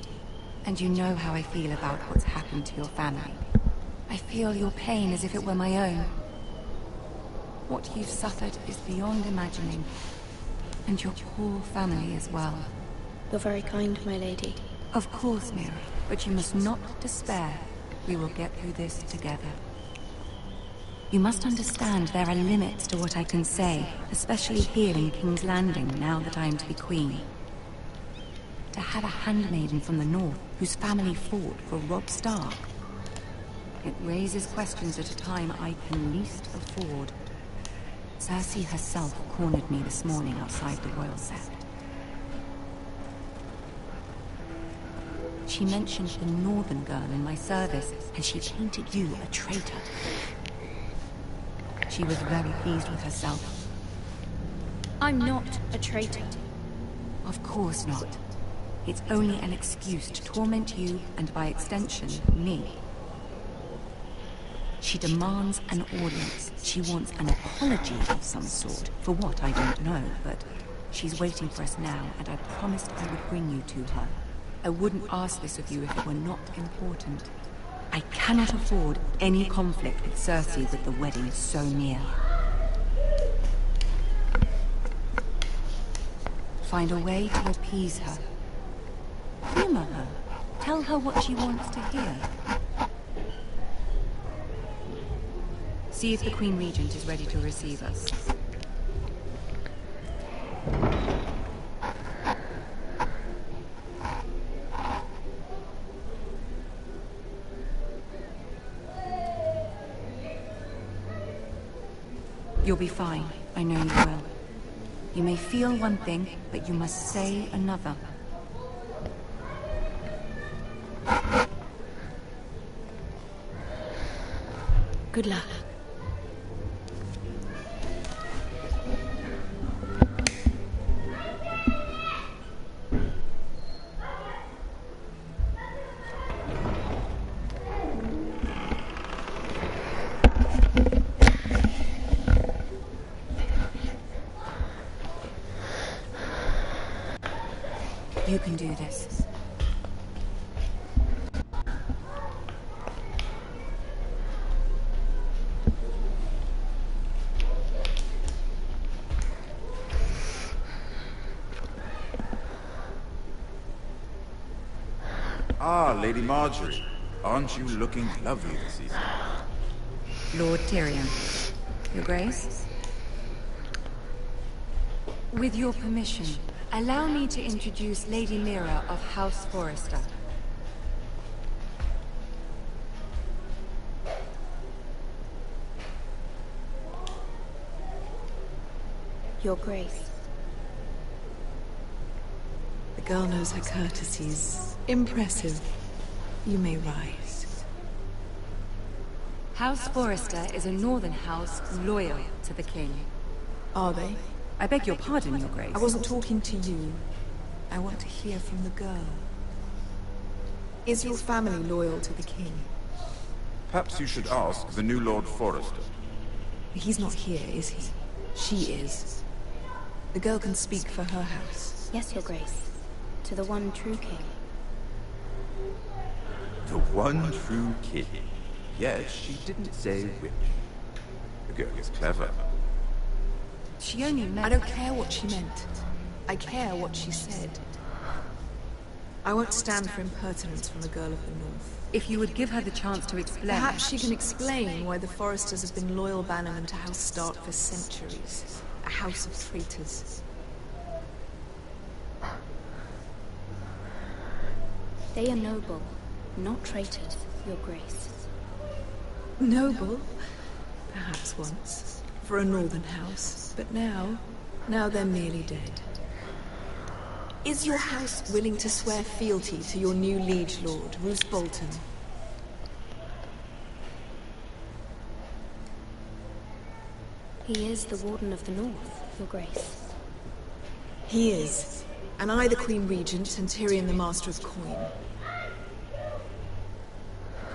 And you know how I feel about what's happened to your family. I feel your pain as if it were my own. What you've suffered is beyond imagining. And your poor family as well. You're very kind, my lady. Of course, Mira, but you must not despair. We will get through this together. You must understand there are limits to what I can say, especially here in King's Landing, now that I am to be queen. To have a handmaiden from the north, whose family fought for Robb Stark. It raises questions at a time I can least afford. Cersei herself cornered me this morning outside the Royal Sept. She mentioned the northern girl in my service, and she painted you a traitor. She was very pleased with herself. I'm not a traitor. Of course not. It's only an excuse to torment you, and by extension, me. She demands an audience. She wants an apology of some sort. For what, I don't know, but she's waiting for us now, and I promised I would bring you to her. I wouldn't ask this of you if it were not important. I cannot afford any conflict with Cersei with the wedding so near. Find a way to appease her. Humor her. Tell her what she wants to hear. See if the Queen Regent is ready to receive us. You'll be fine. I know you will. You may feel one thing, but you must say another. Good luck. You can do this. Ah, Lady Marjorie. Aren't you looking lovely this evening? Lord Tyrion. Your Grace? With your permission, allow me to introduce Lady Mira of House Forrester. Your Grace. The girl knows her courtesies. Impressive. You may rise. House Forrester is a northern house loyal to the king. Are they? I beg your pardon, Your Grace. I wasn't talking to you. I want to hear from the girl. Is your family loyal to the king? Perhaps you should ask the new Lord Forrester. He's not here, is he? She is. The girl can speak for her house. Yes, Your Grace. To the one true king. The one true king. Yes, she didn't say which. The girl is clever. She only meant... I don't care what she meant. I care what she said. I won't stand for impertinence from the girl of the North. If you would give her the chance to explain... Perhaps she can explain why the Forresters have been loyal bannermen to House Stark for centuries. A house of traitors. They are noble, not traitors, Your Grace. Noble? Perhaps once. For a northern house. But now they're merely dead. Is your house willing to swear fealty to your new liege lord, Roose Bolton? He is the Warden of the North, Your Grace. He is. And I the Queen Regent, and Tyrion the Master of Coin.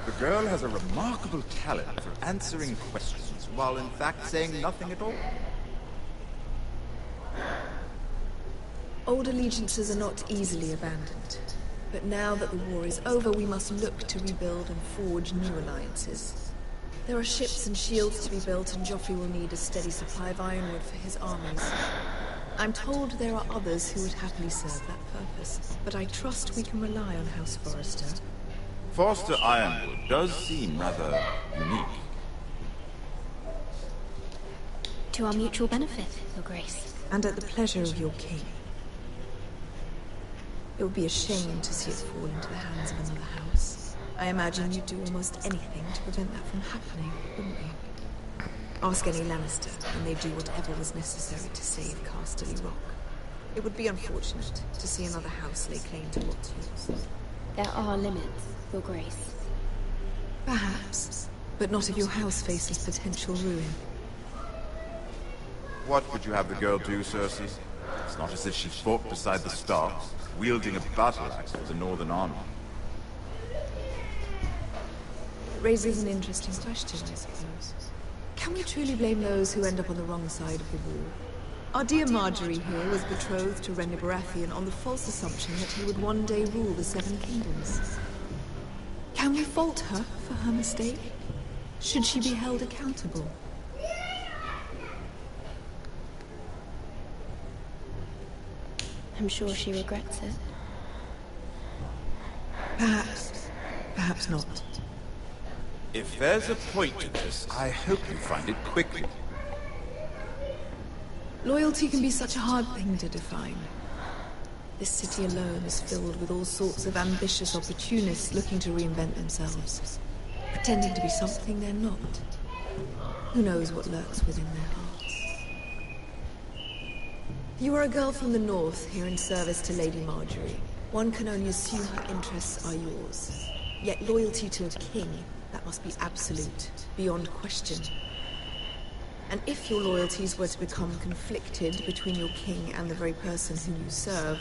The girl has a remarkable talent for answering questions, while in fact saying nothing at all. Old allegiances are not easily abandoned. But now that the war is over, we must look to rebuild and forge new alliances. There are ships and shields to be built, and Joffrey will need a steady supply of ironwood for his armies. I'm told there are others who would happily serve that purpose, but I trust we can rely on House Forrester. Forster Ironwood does seem rather unique. To our mutual benefit, Your Grace. And at the pleasure of your king. It would be a shame to see it fall into the hands of another house. I imagine you'd do almost anything to prevent that from happening, wouldn't you? Ask any Lannister, and they'd do whatever was necessary to save Casterly Rock. It would be unfortunate to see another house lay claim to what's yours. There are limits, Your Grace. Perhaps, but not if your house faces potential ruin. What would you have the girl do, Cersei? It's not as if she fought beside the Starks, wielding a battle axe for the Northern Army. It raises an interesting question, I suppose. Can we truly blame those who end up on the wrong side of the war? Our dear Marjorie here was betrothed to Renly Baratheon on the false assumption that he would one day rule the Seven Kingdoms. Can we fault her for her mistake? Should she be held accountable? I'm sure she regrets it. Perhaps. Perhaps not. If there's a point to this, I hope you find it quickly. Loyalty can be such a hard thing to define. This city alone is filled with all sorts of ambitious opportunists looking to reinvent themselves, pretending to be something they're not. Who knows what lurks within their hearts? You are a girl from the north, here in service to Lady Marjorie. One can only assume her interests are yours. Yet loyalty to a king, that must be absolute, beyond question. And if your loyalties were to become conflicted between your king and the very person whom you serve,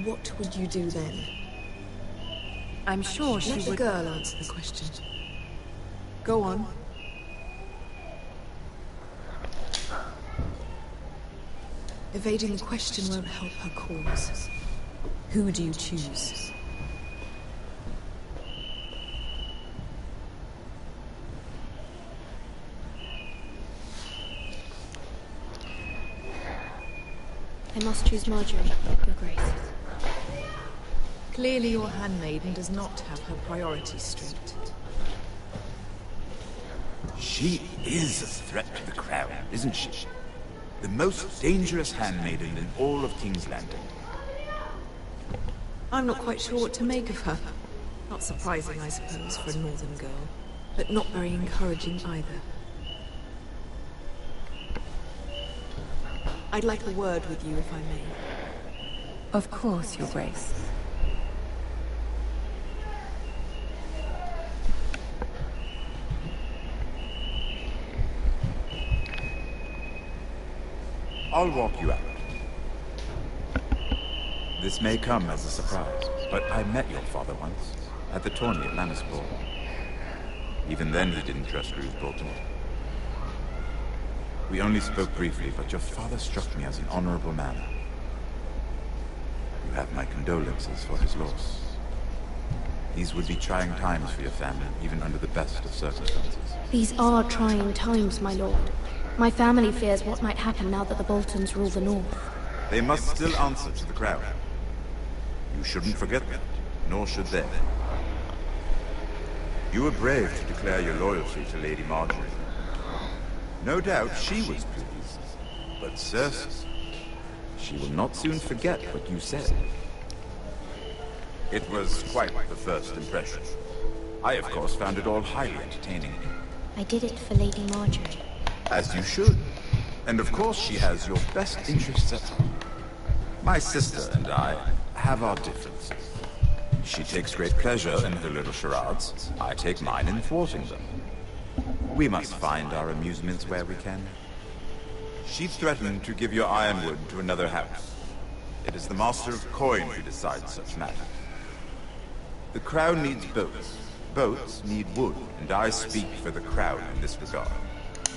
what would you do then? I'm sure she would... Let the girl answer the question. Go on. Evading the question won't help her cause. Who do you choose? I must choose Marjorie, Your Grace. Clearly your handmaiden does not have her priorities straight. She is a threat to the crown, isn't she? The most dangerous handmaiden in all of King's Landing. I'm not quite sure what to make of her. Not surprising, I suppose, for a northern girl, but not very encouraging either. I'd like a word with you, if I may. Of course, Your Grace. I'll walk you out. This may come as a surprise, but I met your father once, at the tourney at Lannisport. Even then he didn't trust Roose Bolton. We only spoke briefly, but your father struck me as an honorable man. You have my condolences for his loss. These would be trying times for your family, even under the best of circumstances. These are trying times, my lord. My family fears what might happen now that the Boltons rule the North. They must still answer to the crown. You shouldn't forget that, nor should they. You were brave to declare your loyalty to Lady Marjorie. No doubt she was pleased, but Cersei, she will not soon forget what you said. It was quite the first impression. I, of course, found it all highly entertaining. I did it for Lady Marjorie. As you should. And of course she has your best interests at heart. My sister and I have our differences. She takes great pleasure in her little charades. I take mine in thwarting them. We must find our amusements where we can. She threatened to give your ironwood to another house. It is the Master of Coin who decides such matters. The crown needs boats. Boats need wood, and I speak for the crown in this regard,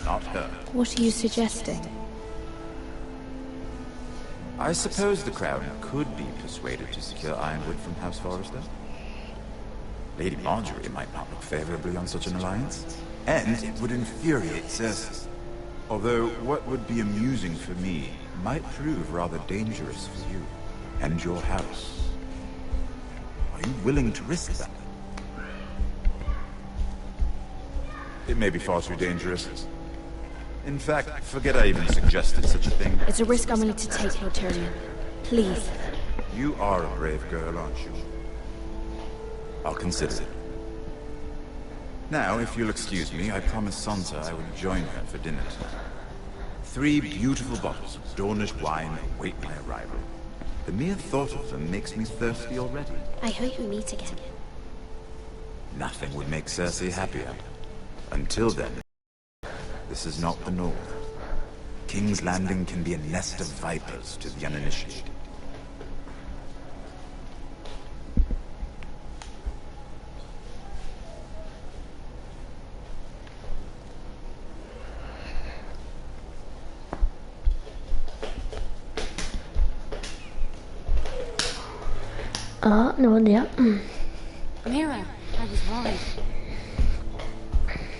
not her. What are you suggesting? I suppose the crown could be persuaded to secure ironwood from House Forrester. Lady Marjorie might not look favorably on such an alliance, and it would infuriate Cersei. Although what would be amusing for me might prove rather dangerous for you and your house. Are you willing to risk that? It may be far too dangerous. In fact, forget I even suggested such a thing. It's a risk I'm willing to take, Lord Tyrion. Please. You are a brave girl, aren't you? I'll consider it. Now, if you'll excuse me, I promised Sansa I would join her for dinner tonight. 3 beautiful bottles of Dornish wine await my arrival. The mere thought of them makes me thirsty already. I hope we meet again. Nothing would make Cersei happier. Until then, this is not the North. King's Landing can be a nest of vipers to the uninitiated. No idea. Mira, I was right.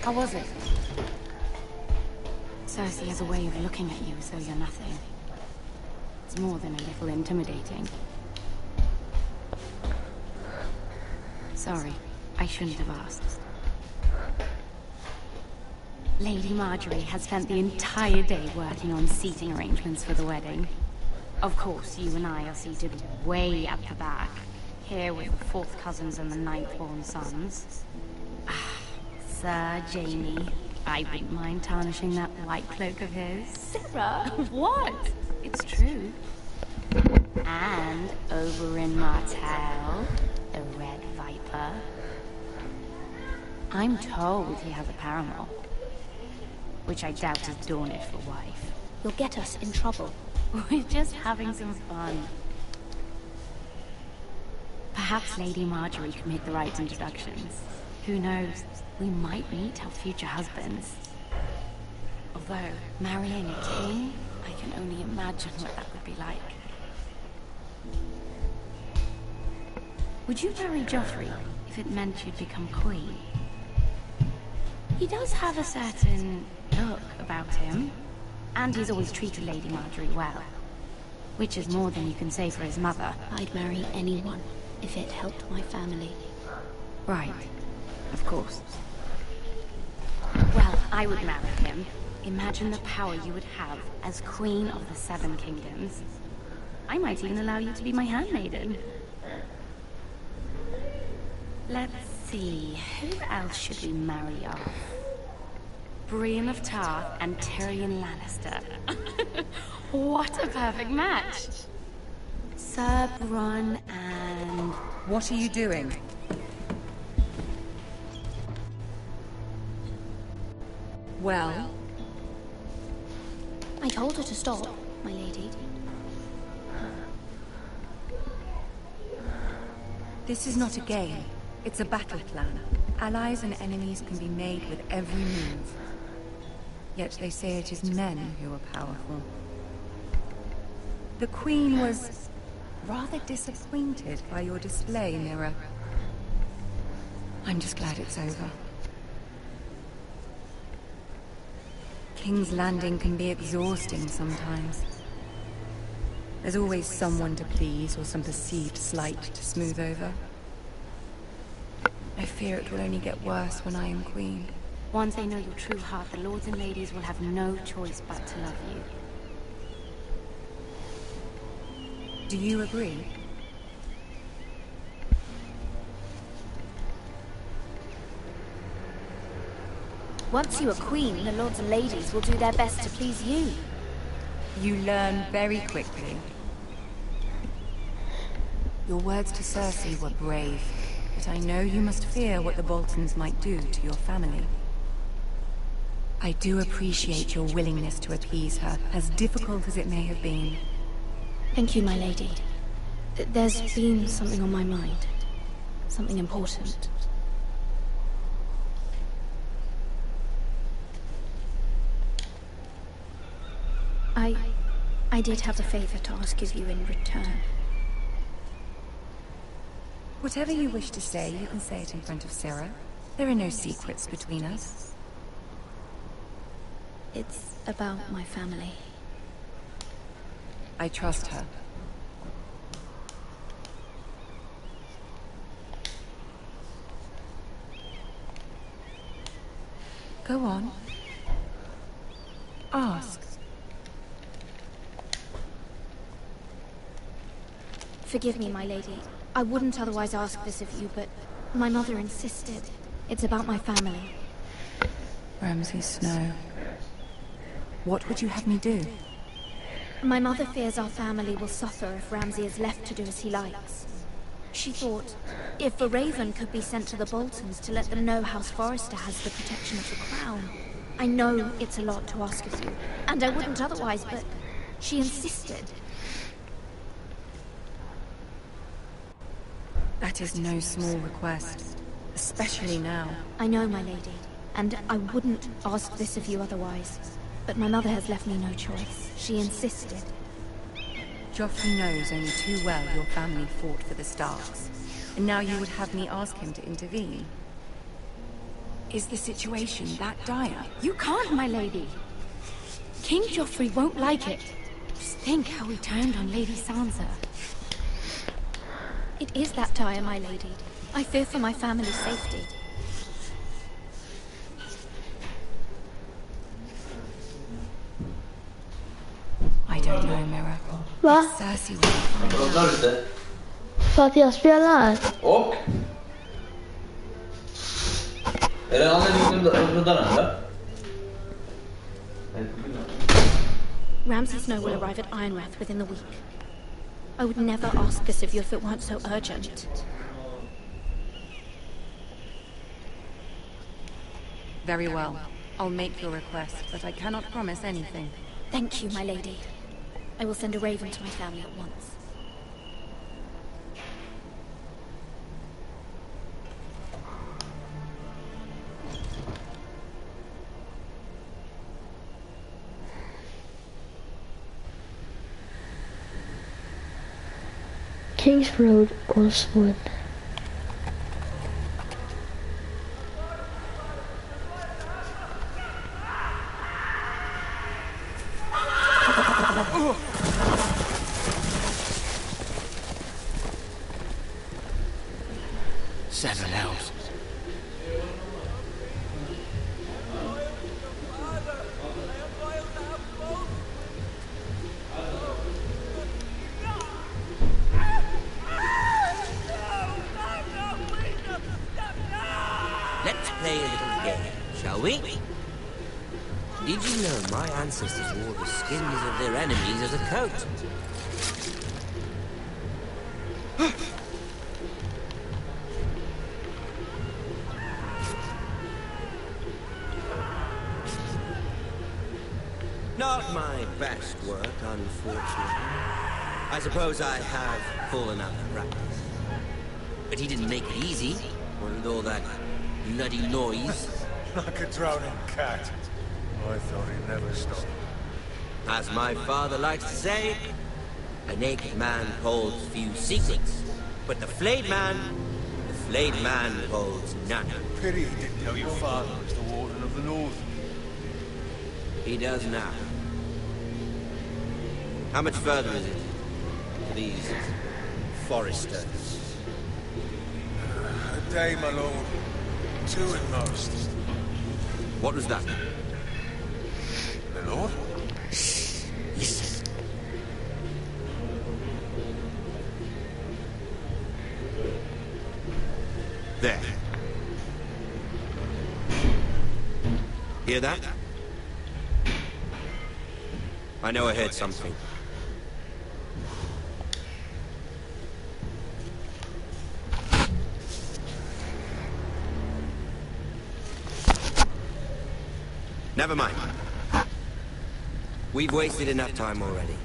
How was it? Cersei has a way of looking at you as though you're nothing. It's more than a little intimidating. Sorry, I shouldn't have asked. Lady Marjorie has spent the entire day working on seating arrangements for the wedding. Of course, you and I are seated way at the back, here with the 4th cousins and the 9th-born sons. Sir Jamie, I wouldn't mind tarnishing that white cloak of his. Sarah! What? It's true. And over in Martell, the Red Viper, I'm told he has a paramour, which I doubt is Dornish for wife. You'll get us in trouble. We're just having some fun. Perhaps Lady Marjorie can make the right introductions. Who knows? We might meet our future husbands. Although, marrying a king, I can only imagine what that would be like. Would you marry Joffrey if it meant you'd become queen? He does have a certain look about him, and he's always treated Lady Marjorie well. Which is more than you can say for his mother. I'd marry anyone if it helped my family. Right. Of course. Well, I would marry him. Imagine the power you would have as Queen of the 7 Kingdoms. I might even allow you to be my handmaiden. Let's see, who else should we marry off? Brienne of Tarth and Tyrion Lannister. What a perfect match! Sir Bronn and... What are you doing? Well? I told her to stop, my lady. This is not a game. It's a battle plan. Allies and enemies can be made with every move. Yet they say it is men who are powerful. The Queen was rather disappointed by your display, Mira. I'm just glad it's over. King's Landing can be exhausting sometimes. There's always someone to please or some perceived slight to smooth over. I fear it will only get worse when I am queen. Once they know your true heart, the lords and ladies will have no choice but to love you. Do you agree? Once you are queen, the lords and ladies will do their best to please you. You learn very quickly. Your words to Cersei were brave, but I know you must fear what the Boltons might do to your family. I do appreciate your willingness to appease her, as difficult as it may have been. Thank you, my lady. There's been something on my mind. Something important. I did have a favor to ask of you in return. Whatever you wish to say, you can say it in front of Sarah. There are no secrets between us. It's about my family. I trust her. Go on. Ask. Forgive me, my lady. I wouldn't otherwise ask this of you, but my mother insisted. It's about my family. Ramsay Snow. What would you have me do? My mother fears our family will suffer if Ramsay is left to do as he likes. She thought, if a raven could be sent to the Boltons to let them know House Forrester has the protection of the crown. I know it's a lot to ask of you, and I wouldn't otherwise, but she insisted. That is no small request, especially now. I know, my lady, and I wouldn't ask this of you otherwise. But my mother has left me no choice. She insisted. Joffrey knows only too well your family fought for the Starks, and now you would have me ask him to intervene. Is the situation that dire? You can't, my lady. King Joffrey won't like it. Just think how he turned on Lady Sansa. It is that dire, my lady. I fear for my family's safety. I don't know, Mira. Va? Cersei Rodnar lite. För att jag spelar. Och? Är det anledningen att rodda den eller? Ramsay Snow will arrive at Ironrath within the week. I would never ask this of you if it weren't so urgent. Very well. I'll make your request, but I cannot promise anything. Thank you, my lady. I will send a raven to my family at once. King's Road, Oswood. Seven hells. Let's play a little game, shall we? Did you know my ancestors wore the skins of their enemies as a coat? Not my best work, unfortunately. I suppose I have fallen out of practice. But he didn't make it easy, with all that bloody noise. Like a drowning cat. I thought he'd never stop. As my father likes to say, a naked man holds few secrets, but the flayed man holds none. Pity he didn't know your father was the Warden of the North. He does now. How much further is it to these foresters? A day, my lord. 2 at most. What was that? My lord? Listen. There. Hear that? I know I heard something. Never mind. We've wasted enough time already.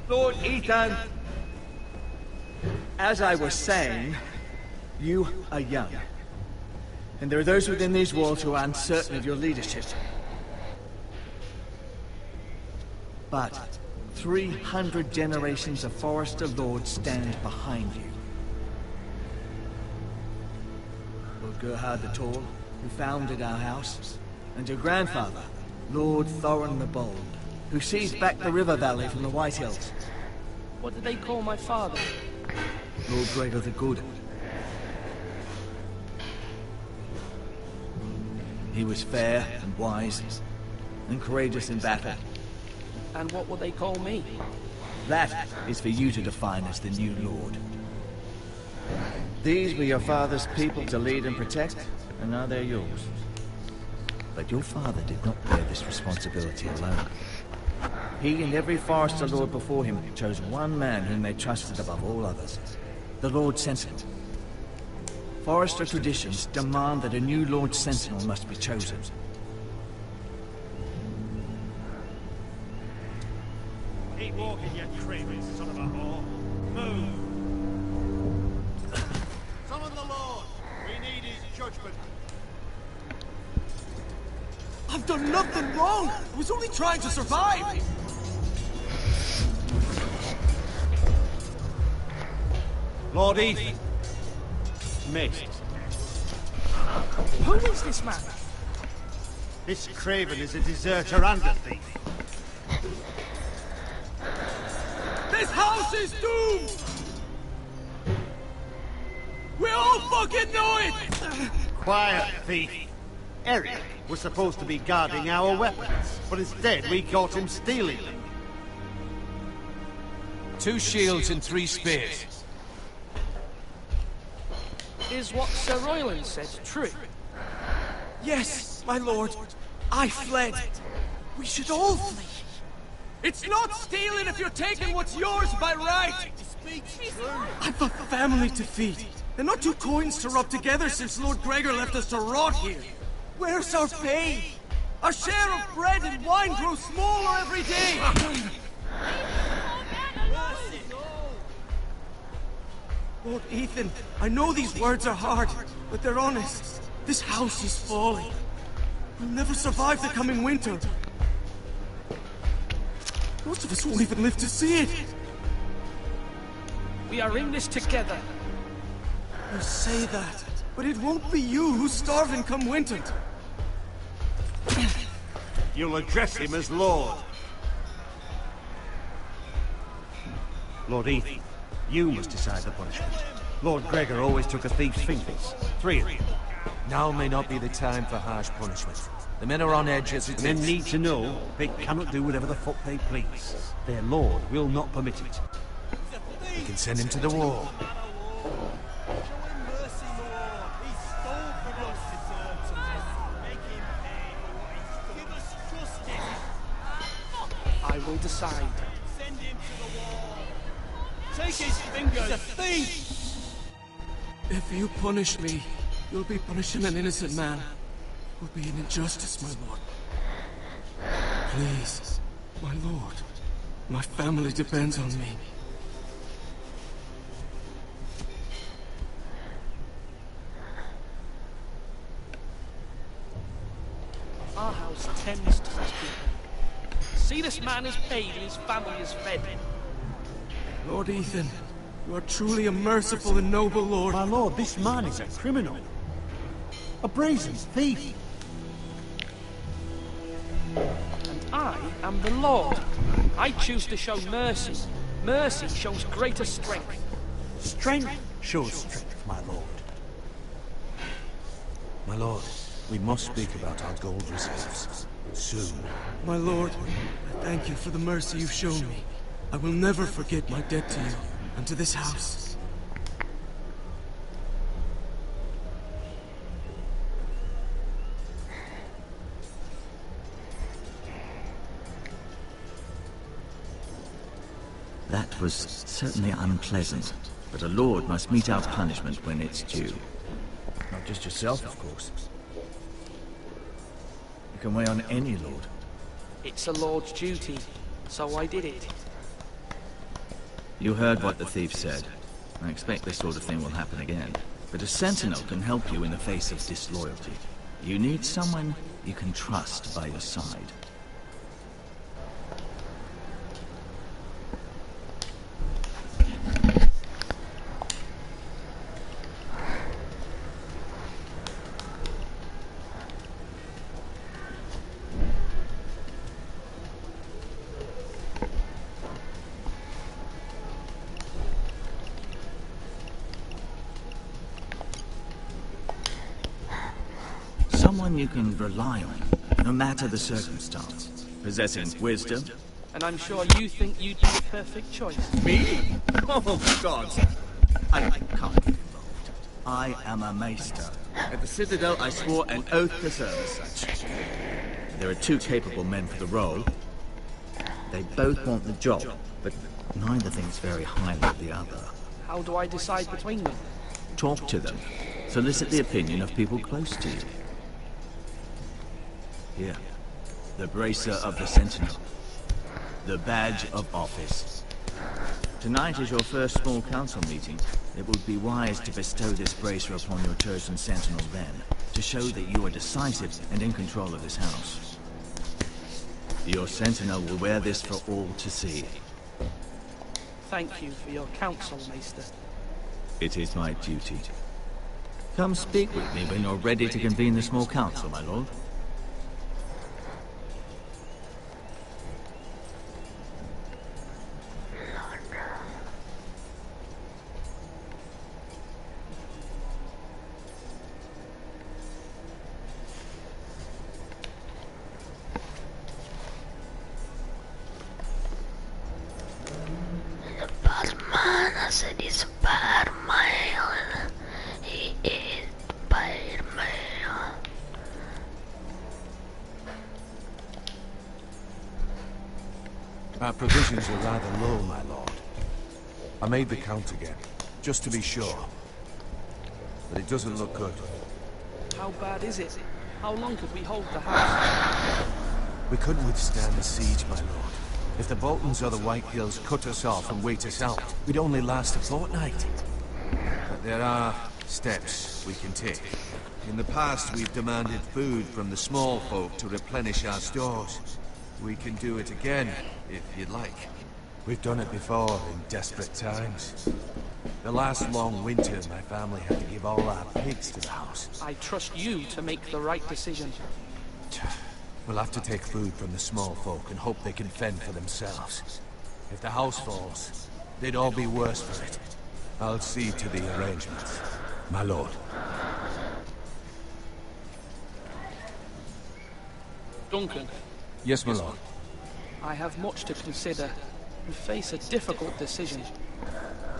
Lord Ethan, as I was saying, you are young. And there are those within these walls who are uncertain of your leadership. But 300 generations of Forester Lords stand behind you. Lord Gerhard the Tall, who founded our house, and your grandfather, Lord Thorin the Bold, who seized back the river valley from the White Hills. What did they call my father? Lord Gregor the Good. He was fair and wise, and courageous in battle. And what will they call me? That is for you to define as the new Lord. These were your father's people to lead and protect, and now they're yours. But your father did not bear this responsibility alone. He and every Forester Lord before him chose one man whom they trusted above all others, the Lord Sentinel. Forester traditions demand that a new Lord Sentinel must be chosen. Keep walking, you craven son of a whore. Move! Summon the Lord! We need his judgment. I've done nothing wrong! I was only trying to survive! Lord Ethan. Missed. Who is this man? This craven is a deserter and a thief. This house is doomed! We all fucking know it! Quiet, thief. Eric was supposed to be guarding our weapons, but instead we caught him stealing them. 2 shields and 3 spears. Is what Sir Royland said true? Yes, my lord. I fled. We should all flee. It's not stealing if you're taking what's yours by right! I've a family to feed, and not 2 coins to rub together since Lord Gregor left us to rot here. Where's our pay? Our share of bread and wine grows smaller every day! Lord Ethan, I know these words are hard, but they're honest. This house is falling. We'll never survive the coming winter. Most of us won't even live to see it. We are in this together. You say that, but it won't be you who's starving come winter. You'll address him as Lord. Lord Ethan, you must decide the punishment. Lord Gregor always took a thief's fingers. 3 of them. Now may not be the time for harsh punishment. The men are on edge as it is. Men need to know they cannot do whatever the fuck they please. Their lord will not permit it. We can send him to the wall. I will decide. Send him to the wall. Take his fingers. He's a thief. If you punish me, you'll be punishing an innocent man. It will be an injustice, my lord. Please, my lord. My family depends on me. Our house tends to these people. See, this man is paid and his family is fed. Lord Ethan, you are truly a merciful and noble lord. My lord, this man is a criminal. A brazen thief. And I am the Lord. I choose to show mercy. Mercy shows greater strength. Strength shows strength, my lord. My lord, we must speak about our gold reserves. Soon. My lord, I thank you for the mercy you've shown me. I will never forget my debt to you and to this house. That was certainly unpleasant, but a lord must mete out punishment when it's due. Not just yourself, of course. You can weigh on any lord. It's a lord's duty, so I did it. You heard what the thief said. I expect this sort of thing will happen again. But a sentinel can help you in the face of disloyalty. You need someone you can trust by your side. Someone you can rely on, no matter the circumstance. Possessing wisdom. And I'm sure you think you'd be the perfect choice. Me? Oh, God. I can't get involved. I am a maester. At the Citadel, I swore an oath to serve as such. There are 2 capable men for the role. They both want the job, but neither thinks very highly of the other. How do I decide between them? Talk to them. Solicit the opinion of people close to you. Here, the bracer of the Sentinel. The badge of office. Tonight is your first small council meeting. It would be wise to bestow this bracer upon your chosen Sentinel then, to show that you are decisive and in control of this house. Your Sentinel will wear this for all to see. Thank you for your counsel, Maester. It is my duty. Come speak with me when you're ready to convene the small council, my lord. Our provisions are rather low, my lord. I made the count again, just to be sure. But it doesn't look good. How bad is it? How long could we hold the house? We couldn't withstand the siege, my lord. If the Boltons or the White Hills cut us off and wait us out, we'd only last a fortnight. But there are steps we can take. In the past, we've demanded food from the small folk to replenish our stores. We can do it again, if you'd like. We've done it before in desperate times. The last long winter, my family had to give all our pigs to the house. I trust you to make the right decision. We'll have to take food from the small folk and hope they can fend for themselves. If the house falls, they'd all be worse for it. I'll see to the arrangements, my lord. Duncan. Yes, my lord. I have much to consider and face a difficult decision.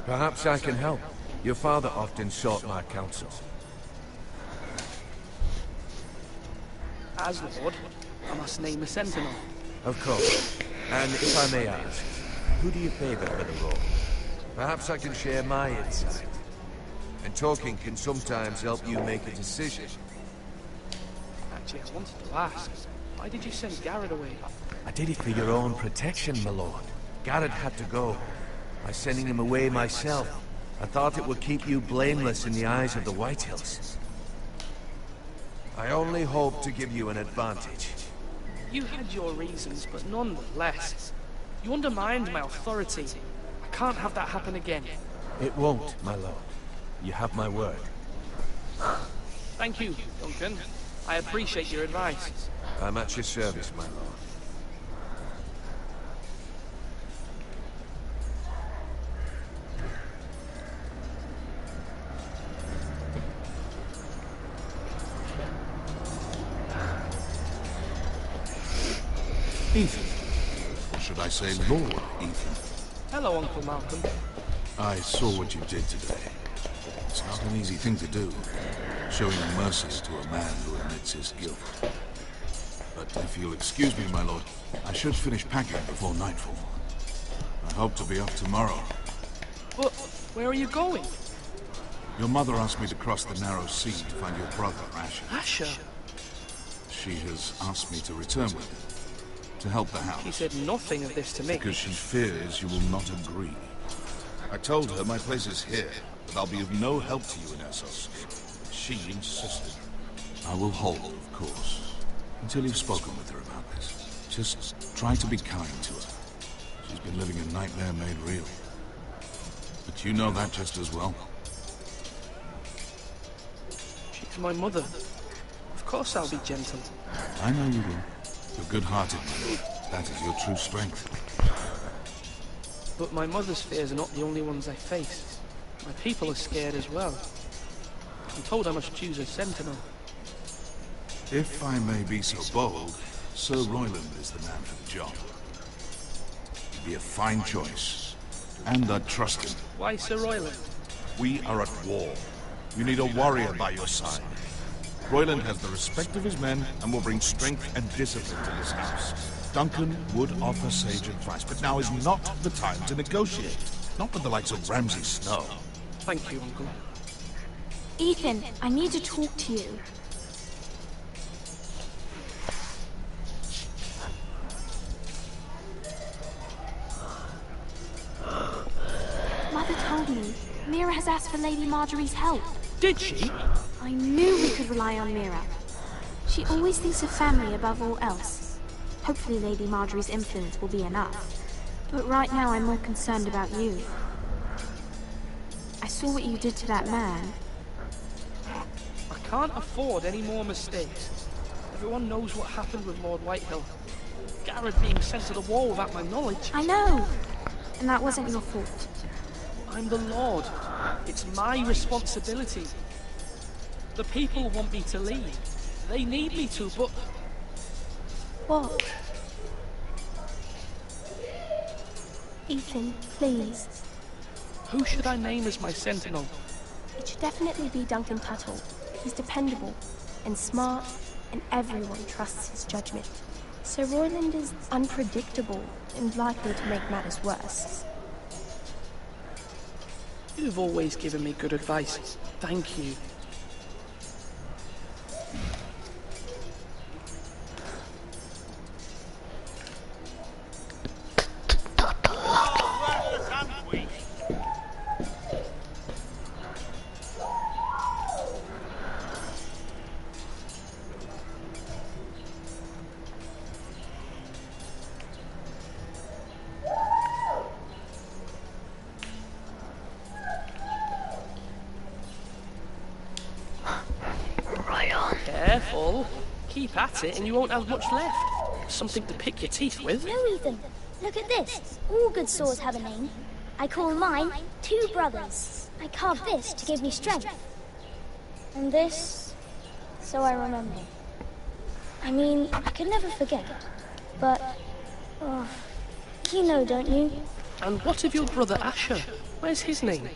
Perhaps I can help. Your father often sought my counsel. As Lord, I must name a sentinel. Of course. And if I may ask, who do you favor for the role? Perhaps I can share my insight. And talking can sometimes help you make a decision. Actually, I wanted to ask, why did you send Garrett away? I did it for your own protection, my lord. Garrett had to go. By sending him away myself, I thought it would keep you blameless in the eyes of the Whitehills. I only hope to give you an advantage. You had your reasons, but nonetheless, you undermined my authority. I can't have that happen again. It won't, my lord. You have my word. Thank you, Duncan. I appreciate your advice. I'm at your service, my lord. Ethan. Or should I say Lord Ethan? Hello, Uncle Malcolm. I saw what you did today. It's not an easy thing to do, showing mercy to a man who admits his guilt. But if you'll excuse me, my lord, I should finish packing before nightfall. I hope to be off tomorrow. But where are you going? Your mother asked me to cross the narrow sea to find your brother, Asher. Asher? She has asked me to return with her, to help the house. She said nothing of this to me. Because she fears you will not agree. I told her my place is here, that I'll be of no help to you in Essos. She insisted. I will hold, of course, until you've spoken with her about this. Just try to be kind to her. She's been living a nightmare made real. But you know that just as well. She's my mother. Of course I'll be gentle. I know you will. You're good-hearted, my lord. That is your true strength. But my mother's fears are not the only ones I face. My people are scared as well. I'm told I must choose a sentinel. If I may be so bold, Sir Royland is the man for the job. He'd be a fine choice. And I'd trust him. Why Sir Royland? We are at war. You need a warrior by your side. Royland has the respect of his men and will bring strength and discipline to this house. Duncan would offer sage advice, but now is not the time to negotiate. Not with the likes of Ramsay Snow. Thank you, Uncle. Ethan, I need to talk to you. Mother told me Mira has asked for Lady Marjorie's help. Did she? I knew we could rely on Mira. She always thinks of family above all else. Hopefully Lady Marjorie's influence will be enough. But right now I'm more concerned about you. I saw what you did to that man. I can't afford any more mistakes. Everyone knows what happened with Lord Whitehill. Garrett being sent to the wall without my knowledge. I know! And that wasn't your fault. I'm the Lord. It's my responsibility. The people want me to lead. They need me to, but... What? Ethan, please. Who should I name as my sentinel? It should definitely be Duncan Tuttle. He's dependable and smart, and everyone trusts his judgment. Sir Royland is unpredictable and likely to make matters worse. You've always given me good advice. Thank you. Careful. Keep at it and you won't have much left. Something to pick your teeth with. No, Ethan. Look at this. All good swords have a name. I call mine Two Brothers. I carved this to give me strength. And this, so I remember. I mean, I could never forget. But, oh, you know, don't you? And what of your brother Asher? Where's his name?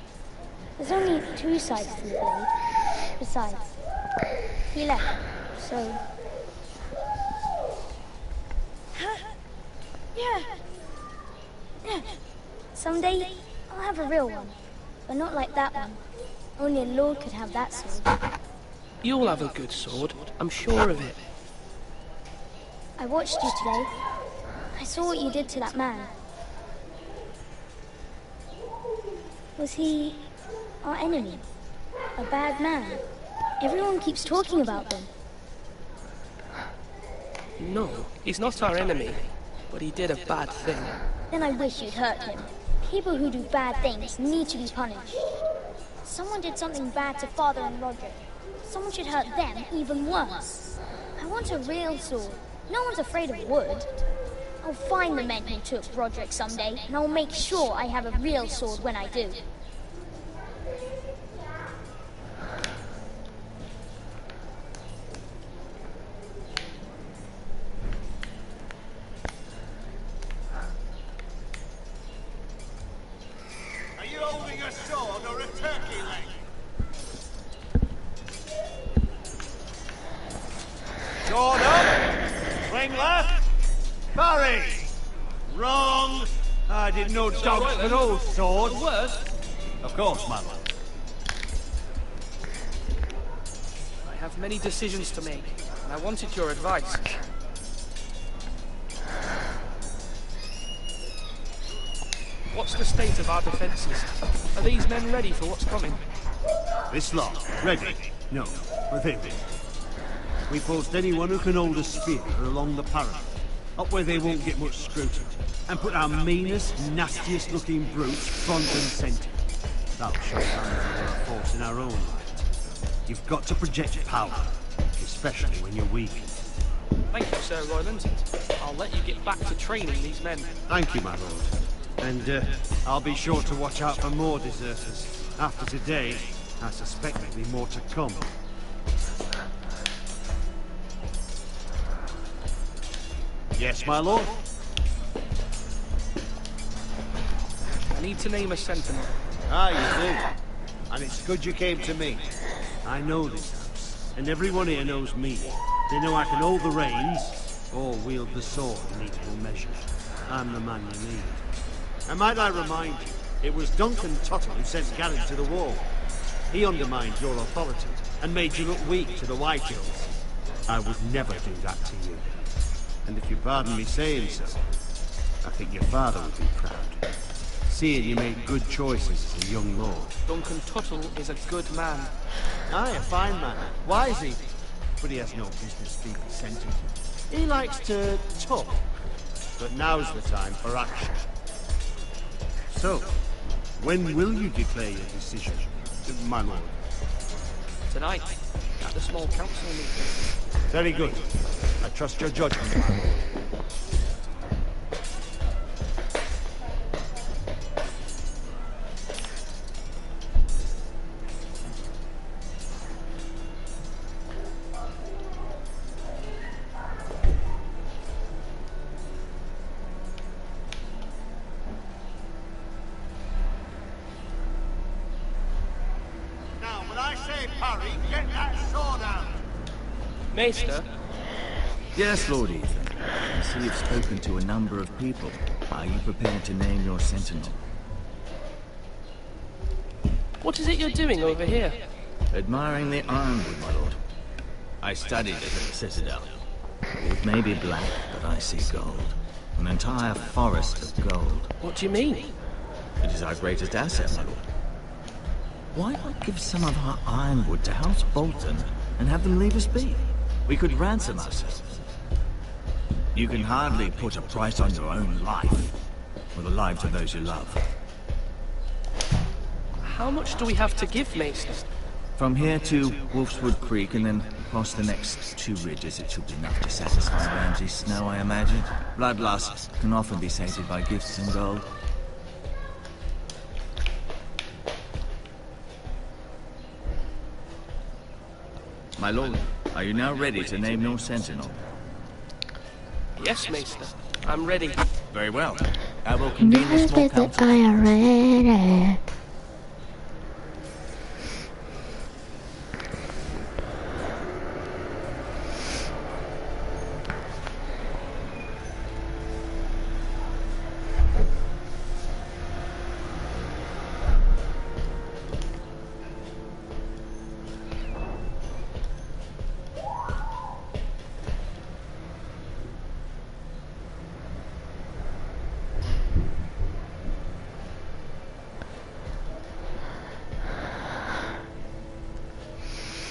There's only two sides to the blade. Besides, he left, so... Yeah. Someday, I'll have a real one. But not like that one. Only a lord could have that sword. You'll have a good sword. I'm sure of it. I watched you today. I saw what you did to that man. Was he our enemy? A bad man? Everyone keeps talking about them. No, he's not our enemy. But he did a bad thing. Then I wish you'd hurt him. People who do bad things need to be punished. Someone did something bad to Father and Roderick. Someone should hurt them even worse. I want a real sword. No one's afraid of wood. I'll find the men who took Roderick someday, and I'll make sure I have a real sword when I do. Are you holding a sword or a turkey leg? Sword up! Swing left! Parry! Wrong! I didn't know dogs could hold swords. Of course, my lord. I have many decisions to make, and I wanted your advice. What's the state of our defences? Are these men ready for what's coming? This lot, ready? No, but they will. We post anyone who can hold a spear along the parapet, up where they won't get much scrutiny, and put our meanest, nastiest looking brutes front and centre. That'll show signs of our force in our own right. You've got to project power, especially when you're weak. Thank you, Sir Royland. I'll let you get back to training these men. Thank you, my lord. And I'll be sure to watch out for more deserters. After today, I suspect there'll be more to come. Yes, my lord? I need to name a sentinel. Ah, you do. And it's good you came to me. I know this house, and everyone here knows me. They know I can hold the reins, or wield the sword in equal measure. I'm the man you need. And might I remind you, it was Duncan Tuttle who sent Garrett to the wall. He undermined your authority, and made you look weak to the White Hills. I would never do that to you. And if you pardon me saying so, I think your father would be proud. Seeing you made good choices as a young lord. Duncan Tuttle is a good man. Aye, a fine man. Wise even. But he has no business being sentient. He likes to talk. But now's the time for action. So, when will you declare your decision, my lord? Tonight, at the small council meeting. Very good. I trust your judgment, my lord. Now, when I say parry, get that sword out! Maester? Yes, Lord Ethan. I see you've spoken to a number of people. Are you prepared to name your sentinel? What is it you're doing over here? Admiring the ironwood, my lord. I studied it at the Citadel. It may be black, but I see gold. An entire forest of gold. What do you mean? It is our greatest asset, my lord. Why not give some of our ironwood to House Bolton and have them leave us be? We could ransom ourselves. You can hardly put a price on your own life, or the lives of those you love. How much do we have to give, Maester? From here to Wolfswood Creek and then across the next 2 ridges, it should be enough to satisfy Ramsay Snow, I imagine. Bloodlust can often be sated by gifts and gold. My lord, are you now ready to name your sentinel? Yes, Maester. I'm ready. Very well. I will convene the small council. I am ready.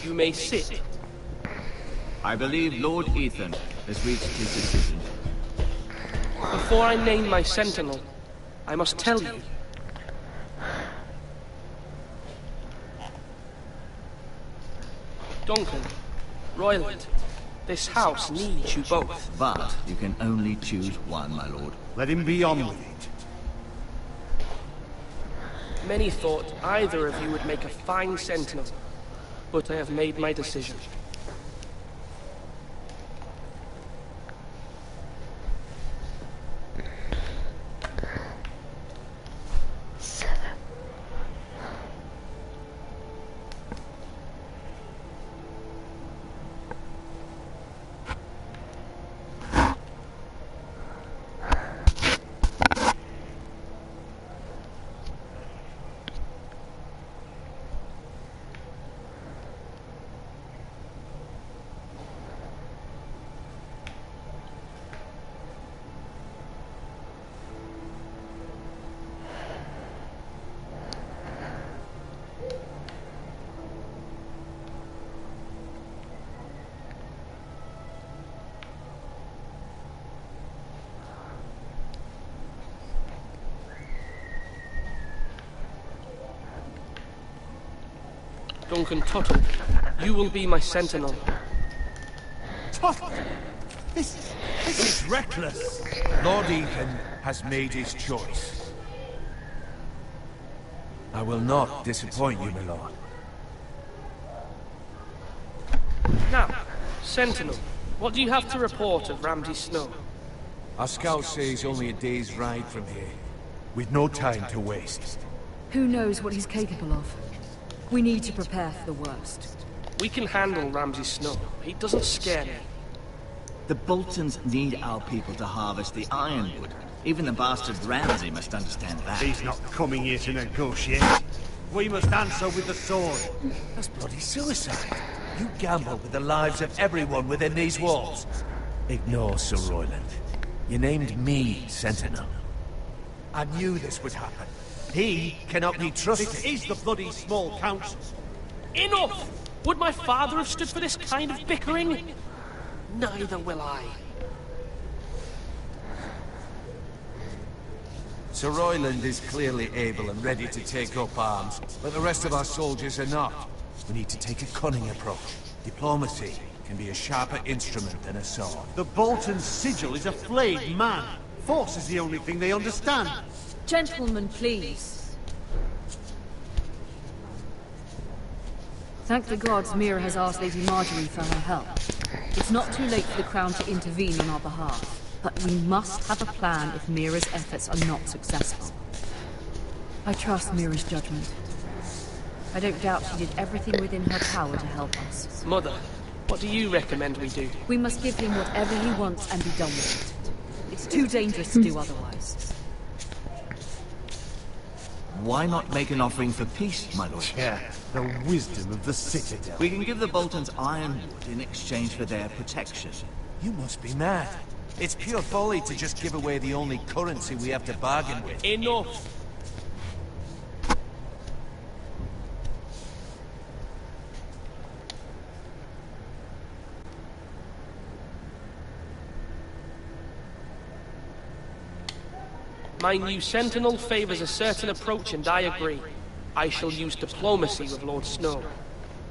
You may sit. I believe Lord Ethan has reached his decision. Before I name my sentinel, I must tell you. Duncan, Royland, this house needs you both. But you can only choose one, my lord. Let him be on with it. Many thought either of you would make a fine sentinel, but I have made my decision. Duncan Tuttle, you will be my sentinel. Tuttle! This is reckless. Lord Ethan has made his choice. I will not disappoint you, my lord. Now, sentinel, what do you have to report of Ramsay Snow? Our scout says he's only a day's ride from here, with no time to waste. Who knows what he's capable of? We need to prepare for the worst. We can handle Ramsay Snow. He doesn't scare me. The Boltons need our people to harvest the ironwood. Even the bastard Ramsay must understand that. He's not coming here to negotiate. We must answer with the sword. That's bloody suicide. You gamble with the lives of everyone within these walls. Ignore Sir Royland. You named me Sentinel. I knew this would happen. He cannot be trusted. This is the bloody small council. Enough! Would my father have stood for this kind of bickering? Neither will I. Sir Royland is clearly able and ready to take up arms, but the rest of our soldiers are not. We need to take a cunning approach. Diplomacy can be a sharper instrument than a sword. The Bolton sigil is a flayed man. Force is the only thing they understand. Gentlemen, please. Thank the gods Mira has asked Lady Marjorie for her help. It's not too late for the Crown to intervene on our behalf, but we must have a plan if Mira's efforts are not successful. I trust Mira's judgment. I don't doubt she did everything within her power to help us. Mother, what do you recommend we do? We must give him whatever he wants and be done with it. It's too dangerous to do otherwise. Why not make an offering for peace, my lord? Yeah, the wisdom of the Citadel. We can give the Boltons ironwood in exchange for their protection. You must be mad. It's pure folly to just give away the only currency we have to bargain with. Enough! My new sentinel favors a certain approach, and I agree. I shall use diplomacy with Lord Snow.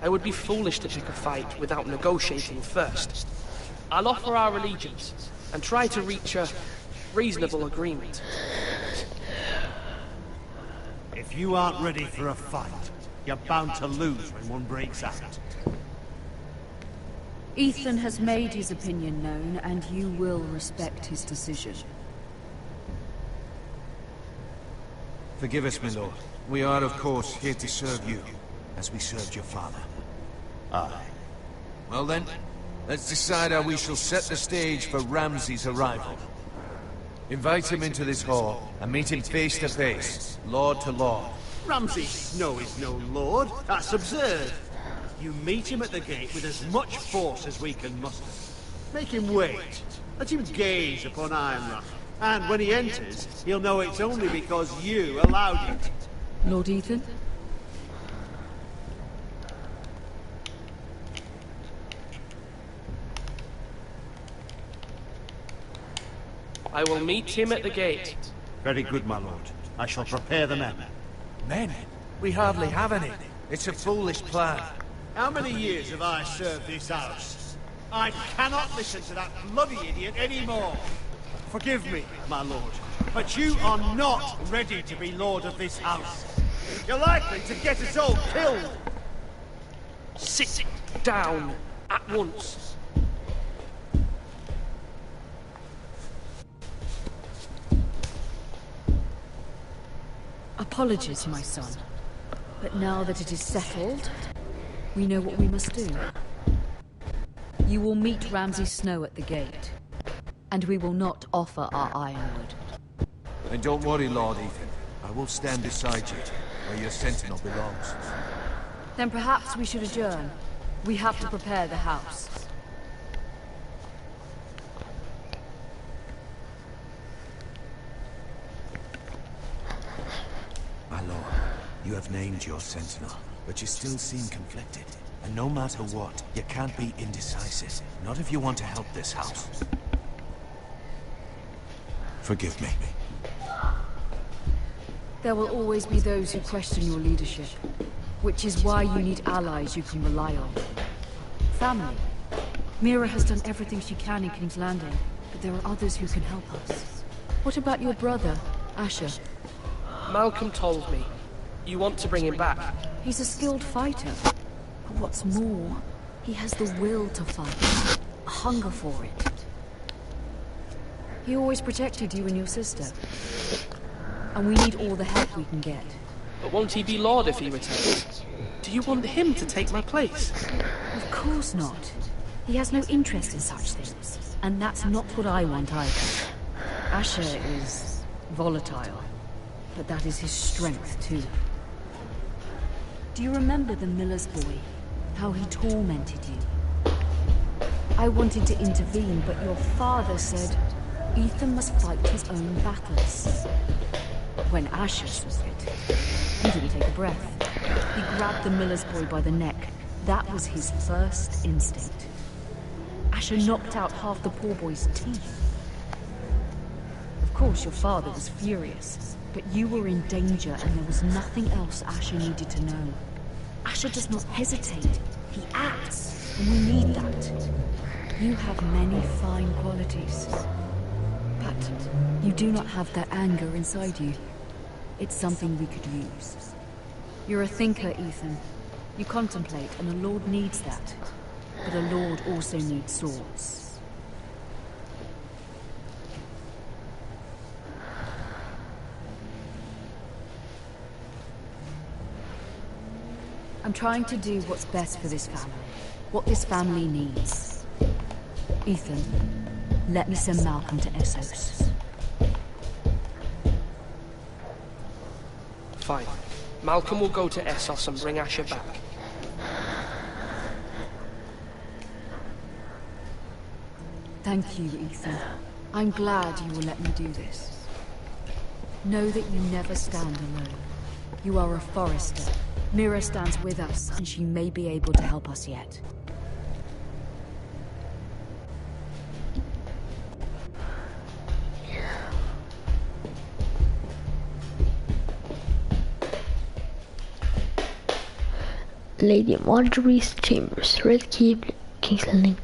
I would be foolish to pick a fight without negotiating first. I'll offer our allegiance and try to reach a reasonable agreement. If you aren't ready for a fight, you're bound to lose when one breaks out. Ethan has made his opinion known, and you will respect his decision. Forgive us, my lord. We are, of course, here to serve you, as we served your father. Aye. Well then, let's decide how we shall set the stage for Ramsay's arrival. Invite him into this hall, and meet him face to face, lord to lord. Ramsay Snow is no lord. That's absurd. You meet him at the gate with as much force as we can muster. Make him wait. Let him gaze upon Ironrath. And when he enters, he'll know it's only because you allowed it. Lord Ethan? I will meet him at the gate. Very good, my lord. I shall prepare the men. Men? We hardly have any. It's a foolish plan. How many years have I served this house? I cannot listen to that bloody idiot anymore. Forgive me, my lord, but you are not ready to be lord of this house. You're likely to get us all killed. Sit down at once. Apologies, my son. But now that it is settled, we know what we must do. You will meet Ramsay Snow at the gate, and we will not offer our ironwood. And don't worry, Lord Ethan. I will stand beside you, where your sentinel belongs. Then perhaps we should adjourn. We have to prepare the house. My lord, you have named your sentinel, but you still seem conflicted. And no matter what, you can't be indecisive. Not if you want to help this house. Forgive me. There will always be those who question your leadership, which is why you need allies you can rely on. Family. Mira has done everything she can in King's Landing, but there are others who can help us. What about your brother, Asher? Malcolm told me. You want to bring him back. He's a skilled fighter. But what's more, he has the will to fight. A hunger for it. He always protected you and your sister. And we need all the help we can get. But won't he be Lord if he returns? Do you want him to take my place? Of course not. He has no interest in such things. And that's not what I want either. Asher is volatile. But that is his strength too. Do you remember the miller's boy? How he tormented you? I wanted to intervene, but your father said Ethan must fight his own battles. When Asher saw it, he didn't take a breath. He grabbed the miller's boy by the neck. That was his first instinct. Asher knocked out half the poor boy's teeth. Of course, your father was furious, but you were in danger and there was nothing else Asher needed to know. Asher does not hesitate. He acts, and we need that. You have many fine qualities, but you do not have that anger inside you. It's something we could use. You're a thinker, Ethan. You contemplate, and a lord needs that. But a lord also needs swords. I'm trying to do what's best for this family. What this family needs. Ethan, let me send Malcolm to Essos. Fine. Malcolm will go to Essos and bring Asher back. Thank you, Ethan. I'm glad you will let me do this. Know that you never stand alone. You are a Forester. Mira stands with us, and she may be able to help us yet. Lady Marjorie's chambers. Red Keep, King's Landing.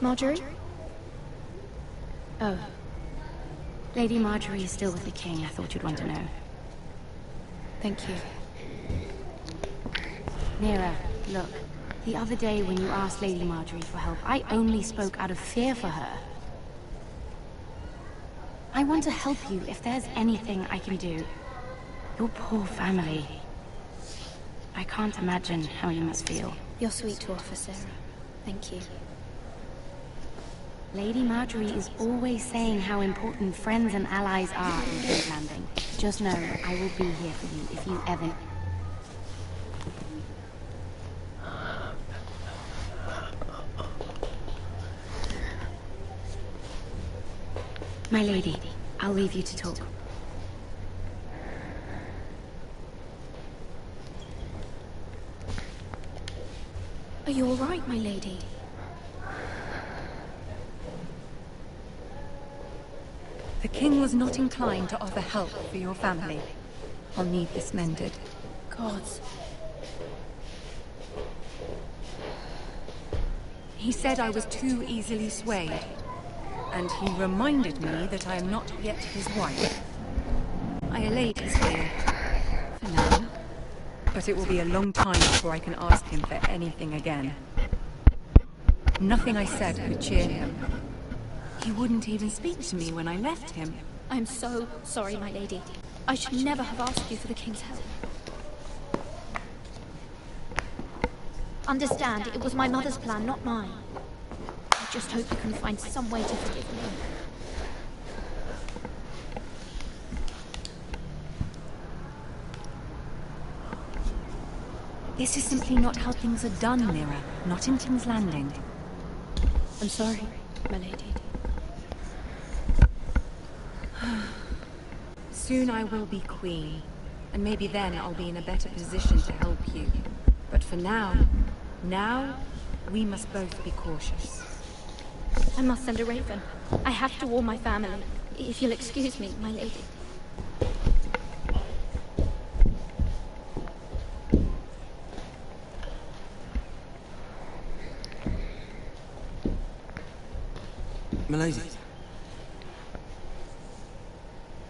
Marjorie? Oh. Lady Marjorie is still with the king. I thought you'd want to know. Thank you. Nera, look. The other day when you asked Lady Marjorie for help, I only spoke out of fear for her. I want to help you if there's anything I can do. Your poor family. I can't imagine how you must feel. You're sweet to offer, Sarah. Thank you. Lady Marjorie is always saying how important friends and allies are in King's Landing. Just know, I will be here for you if you ever... My lady, I'll leave you to talk. Are you all right, my lady? The king was not inclined to offer help for your family. I'll need this mended. Gods. He said I was too easily swayed. And he reminded me that I am not yet his wife. I allayed his fear. For now. But it will be a long time before I can ask him for anything again. Nothing I said could cheer him. He wouldn't even speak to me when I left him. I'm so sorry, my lady. I should never have asked you for the king's help. Understand, it was my mother's plan, not mine. I just hope you can find some way to forgive me. This is simply not how things are done, Nera. Not in King's Landing. I'm sorry, my lady. Soon I will be queen, and maybe then I'll be in a better position to help you. But for now, we must both be cautious. I must send a raven. I have to warn my family. If you'll excuse me, my lady. Milady.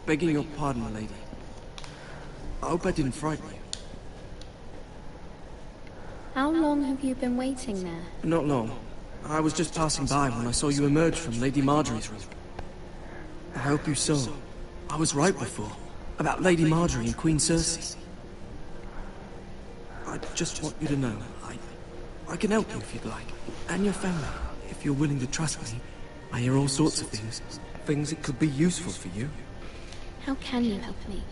Begging your pardon, milady. I hope I didn't frighten you. How long have you been waiting there? Not long. I was just passing by when I saw you emerge from Lady Marjorie's room. I hope you saw. I was right before. About Lady Marjorie and Queen Cersei. I just want you to know, I can help you if you'd like. And your family, if you're willing to trust me. I hear all sorts of things. Things that could be useful for you. How can you help me?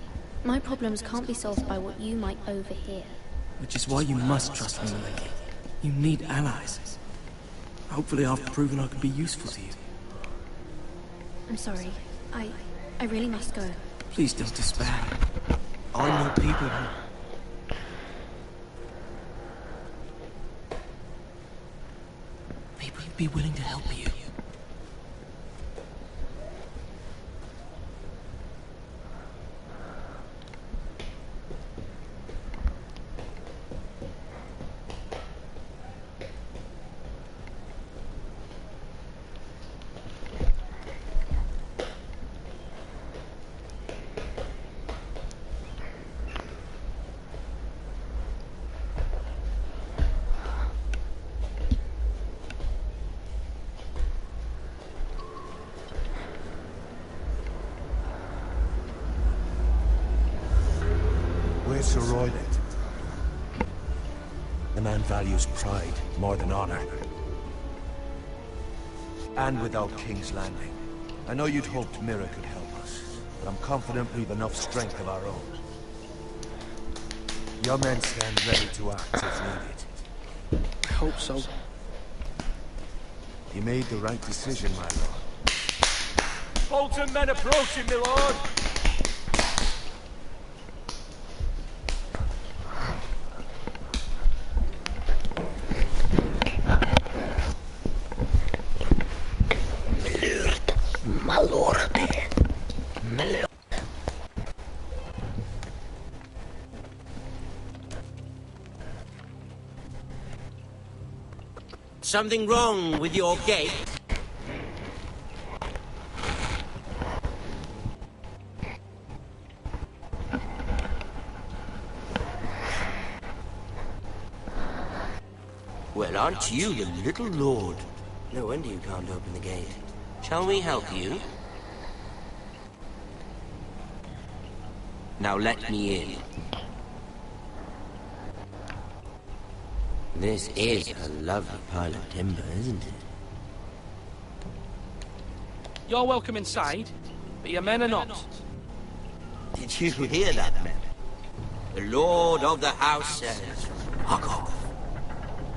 My problems can't be solved by what you might overhear. Which is why you must trust me, milady. You need allies. Hopefully I've proven I can be useful to you. I'm sorry. I really must go. Please don't despair. I know people who... People who'd be willing to help you. Where's Sir Royland? The man values pride more than honor. And without King's Landing. I know you'd hoped Mira could help us, but I'm confident we've enough strength of our own. Your men stand ready to act if needed. I hope so. You made the right decision, my lord. Bolton men approaching, my lord! My lord. My lord. Something wrong with your gate? Well, aren't you the little lord? No wonder you can't open the gate. Shall we help you? Now let me in. This is a lovely pile of timber, isn't it? You're welcome inside, but your men are not. Did you hear that, men? The lord of the house says, "Fuck off."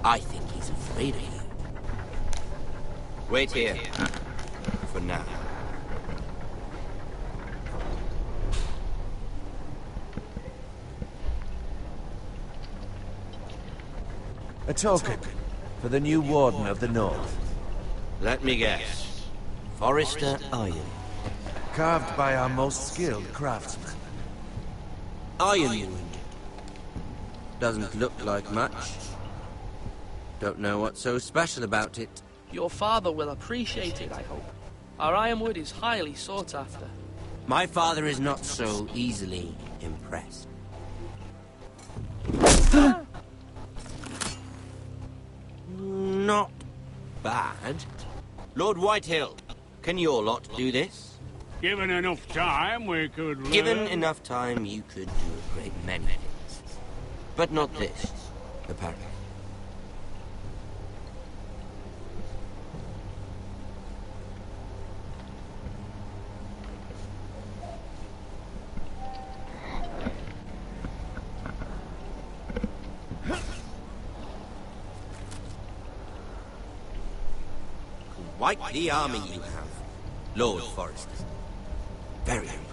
I think he's afraid of you. Wait here. For now. A token for the new Warden of the North. Let me guess. Forrester Iron. Carved by our most skilled craftsman. Ironwood. Doesn't look like much. Don't know what's so special about it. Your father will appreciate it, I hope. Our ironwood is highly sought after. My father is not so easily impressed. Not bad. Lord Whitehill, can your lot do this? Given enough time, we could... Given enough time, you could do a great many things. But not this, apparently. Quite the army you have, Lord Forrester. Very impressive.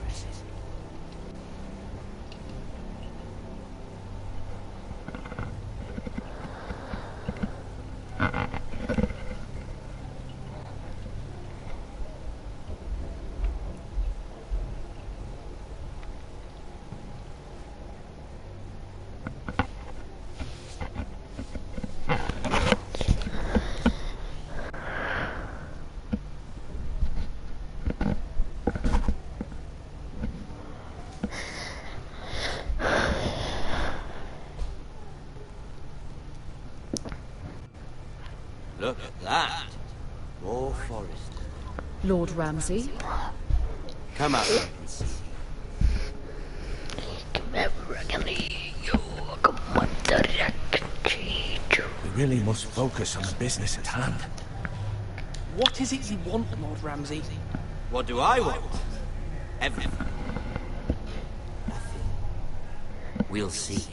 Look at that. More Forrester. Lord Ramsay? Come out and see. We really must focus on the business at hand. What is it you want, Lord Ramsay? What do I want? Everything. Nothing. We'll see.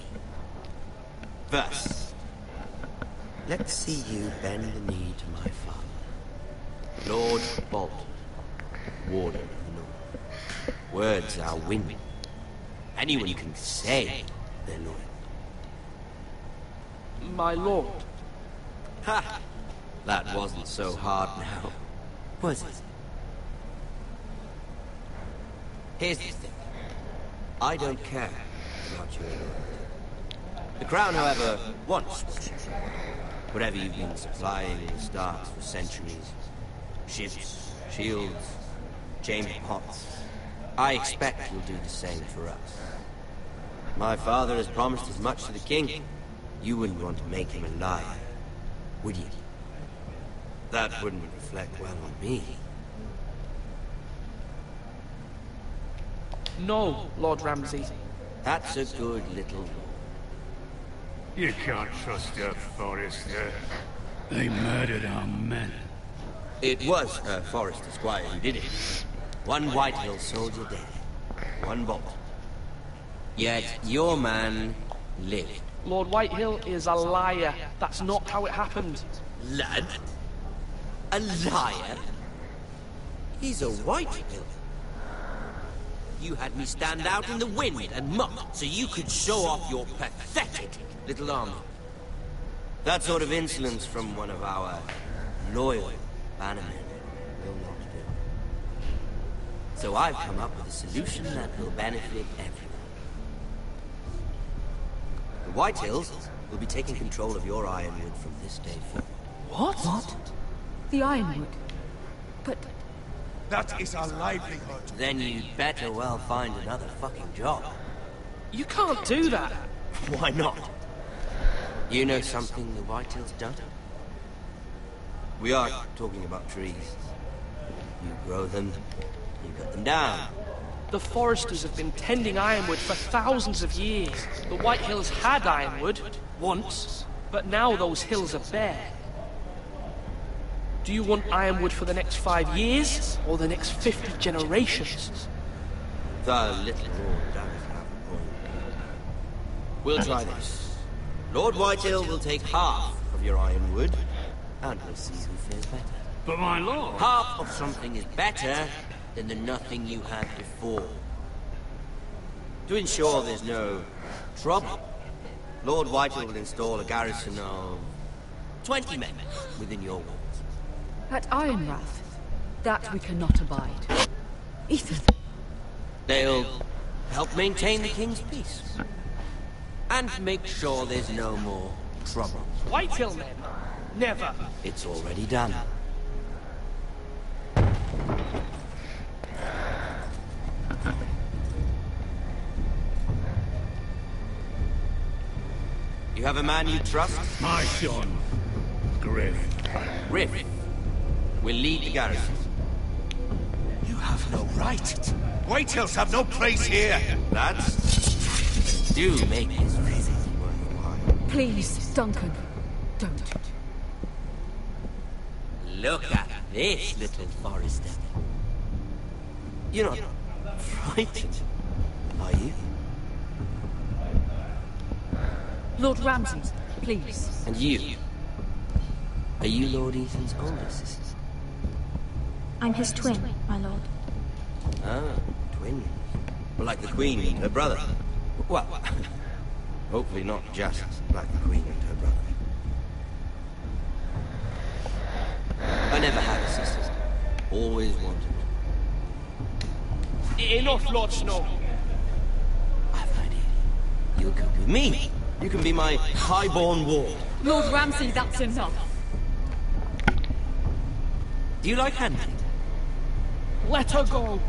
First, let's see you bend the knee to my father. Lord Bolton, Warden of the North. Words are wind. Anyone can say they're loyal. My lord. Ha! That wasn't so hard now, was it? Here's the thing. I don't care about your loyalty. The Crown, however, wants what you want. Whatever you've been supplying the Starks for centuries. Ships, shields, chamber pots. I expect you'll do the same for us. My father has promised as much to the king. You wouldn't want to make him a liar, would you? That wouldn't reflect well on me. No, Lord Ramsay. That's a good little... You can't trust your Forrester. They murdered our men. It was a Forrester squire who did it. One Whitehill soldier dead. One bolt. Yet your man lived. Lord Whitehill is a liar. That's not how it happened. Lad? A liar? He's a Whitehill. You had me stand out in the wind and mock so you could show off your pathetic little army. That sort of insolence from one of our loyal bannermen will not do. So I've come up with a solution that will benefit everyone. The Whitehills will be taking control of your Ironwood from this day forward. What? The Ironwood? But... That is our livelihood. Then you'd better well find another fucking job. You can't do that. Why not? You know something the Whitehills don't? We are talking about trees. You grow them, you cut them down. The Foresters have been tending Ironwood for thousands of years. The Whitehills had Ironwood, once, but now those hills are bare. Do you want Ironwood for the next 5 years, or the next 50 generations? The little lord does have a point. We'll try this. Lord Whitehill will take half of your Ironwood, and we'll see who fares better. But my lord... Half of something is better than the nothing you had before. To ensure there's no trouble, Lord Whitehill will install a garrison of 20 men within your walls. At Ironrath, that we cannot abide. Ethan. They'll help maintain the king's peace. And make sure there's no more trouble. Whitehill men? Never. It's already done. You have a man you trust? My son, Griff. Griff will lead the garrison. You have no right. Whitehills have no place here. Lads, do make this visit worthwhile. Please, Duncan, don't. Look at this, little Forrester. You're not frightened, are you? Lord Ramsay, please. And you? Are you Lord Ethan's older sister? I'm his twin, my lord. Ah, twins. Well, like the Queen and her brother. Well, hopefully not just like the Queen and her brother. I never had a sister. Always wanted. Enough, Lord Snow. I have an idea. You'll cook with me. You can be my highborn ward. Lord Ramsay, that's enough. Do you like hunting? Let her go.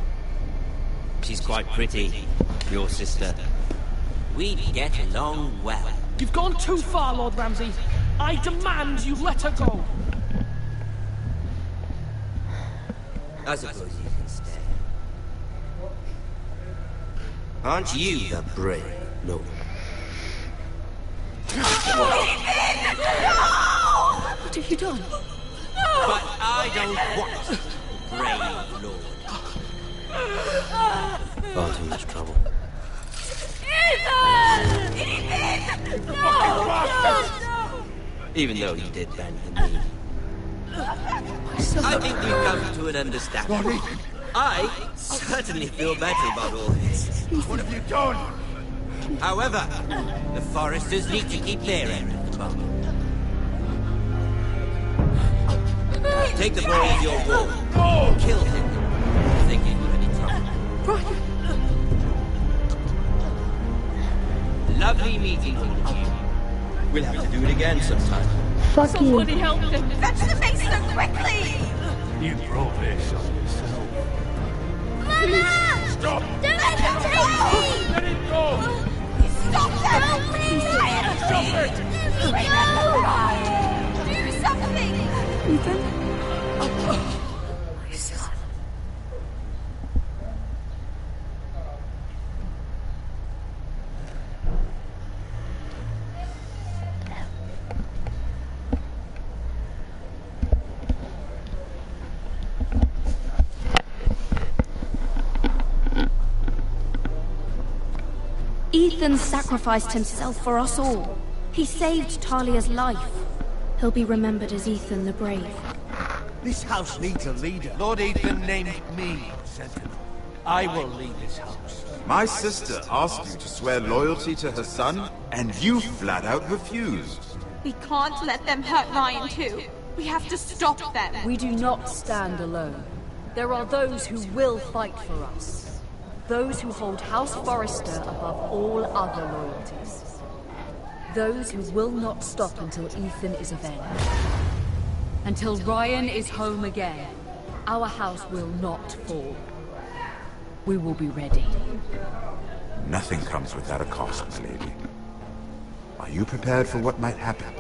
She's quite pretty, your sister. We'd get along well. You've gone too far, Lord Ramsay. I demand you let her go. I suppose you can stay. Aren't you the brave lord? What have you done? But I don't want the brave lord. Far too much trouble. Ethan! Ethan! No! Even though he did bend the knee. I think we've come to an understanding. I certainly feel better about all this. What have you done? However, the Foresters need to keep their end of the bargain. Take the boy as your ward. Kill him if they give you any trouble. Lovely meeting all of you. We'll have to do it again sometime. Fuck you. Somebody help him. Fetch the mace so quickly! You brought this on yourself. Mama! Stop! Don't let him take me! Let it go! Stop that! Help me! Stop it! No! Do something! Ethan? My son. Ethan sacrificed himself for us all. He saved Talia's life. He'll be remembered as Ethan the Brave. This house needs a leader. Lord Ethan named me Sentinel. I will lead this house. My sister asked you to swear loyalty to her son, and you flat out refused. We can't let them hurt Ryan too. We have to stop them. We do not stand alone. There are those who will fight for us. Those who hold House Forrester above all other loyalties. Those who will not stop until Ethan is avenged. Until Ryan is home again, our house will not fall. We will be ready. Nothing comes without a cost, my lady. Are you prepared for what might happen?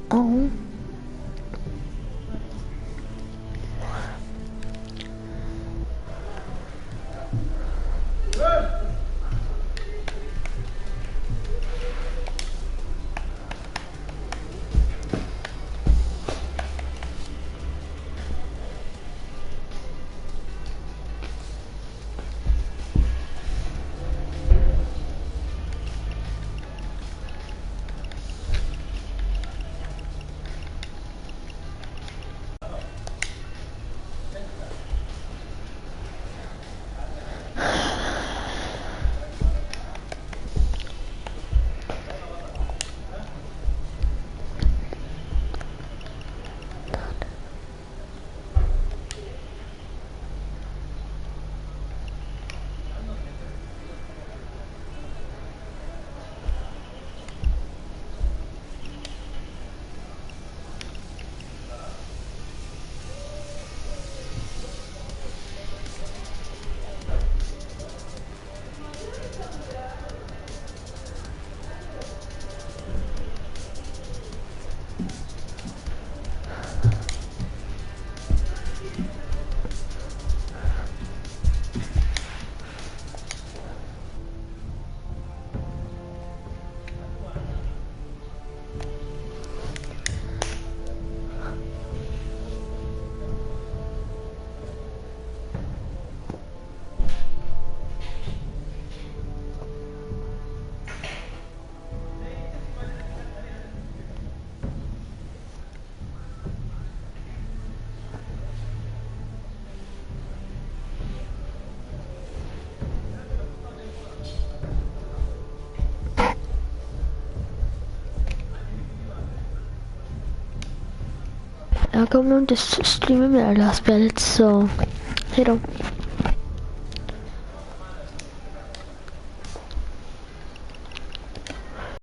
Oh. Jag kommer inte streama mer det här spelet, så hejdå.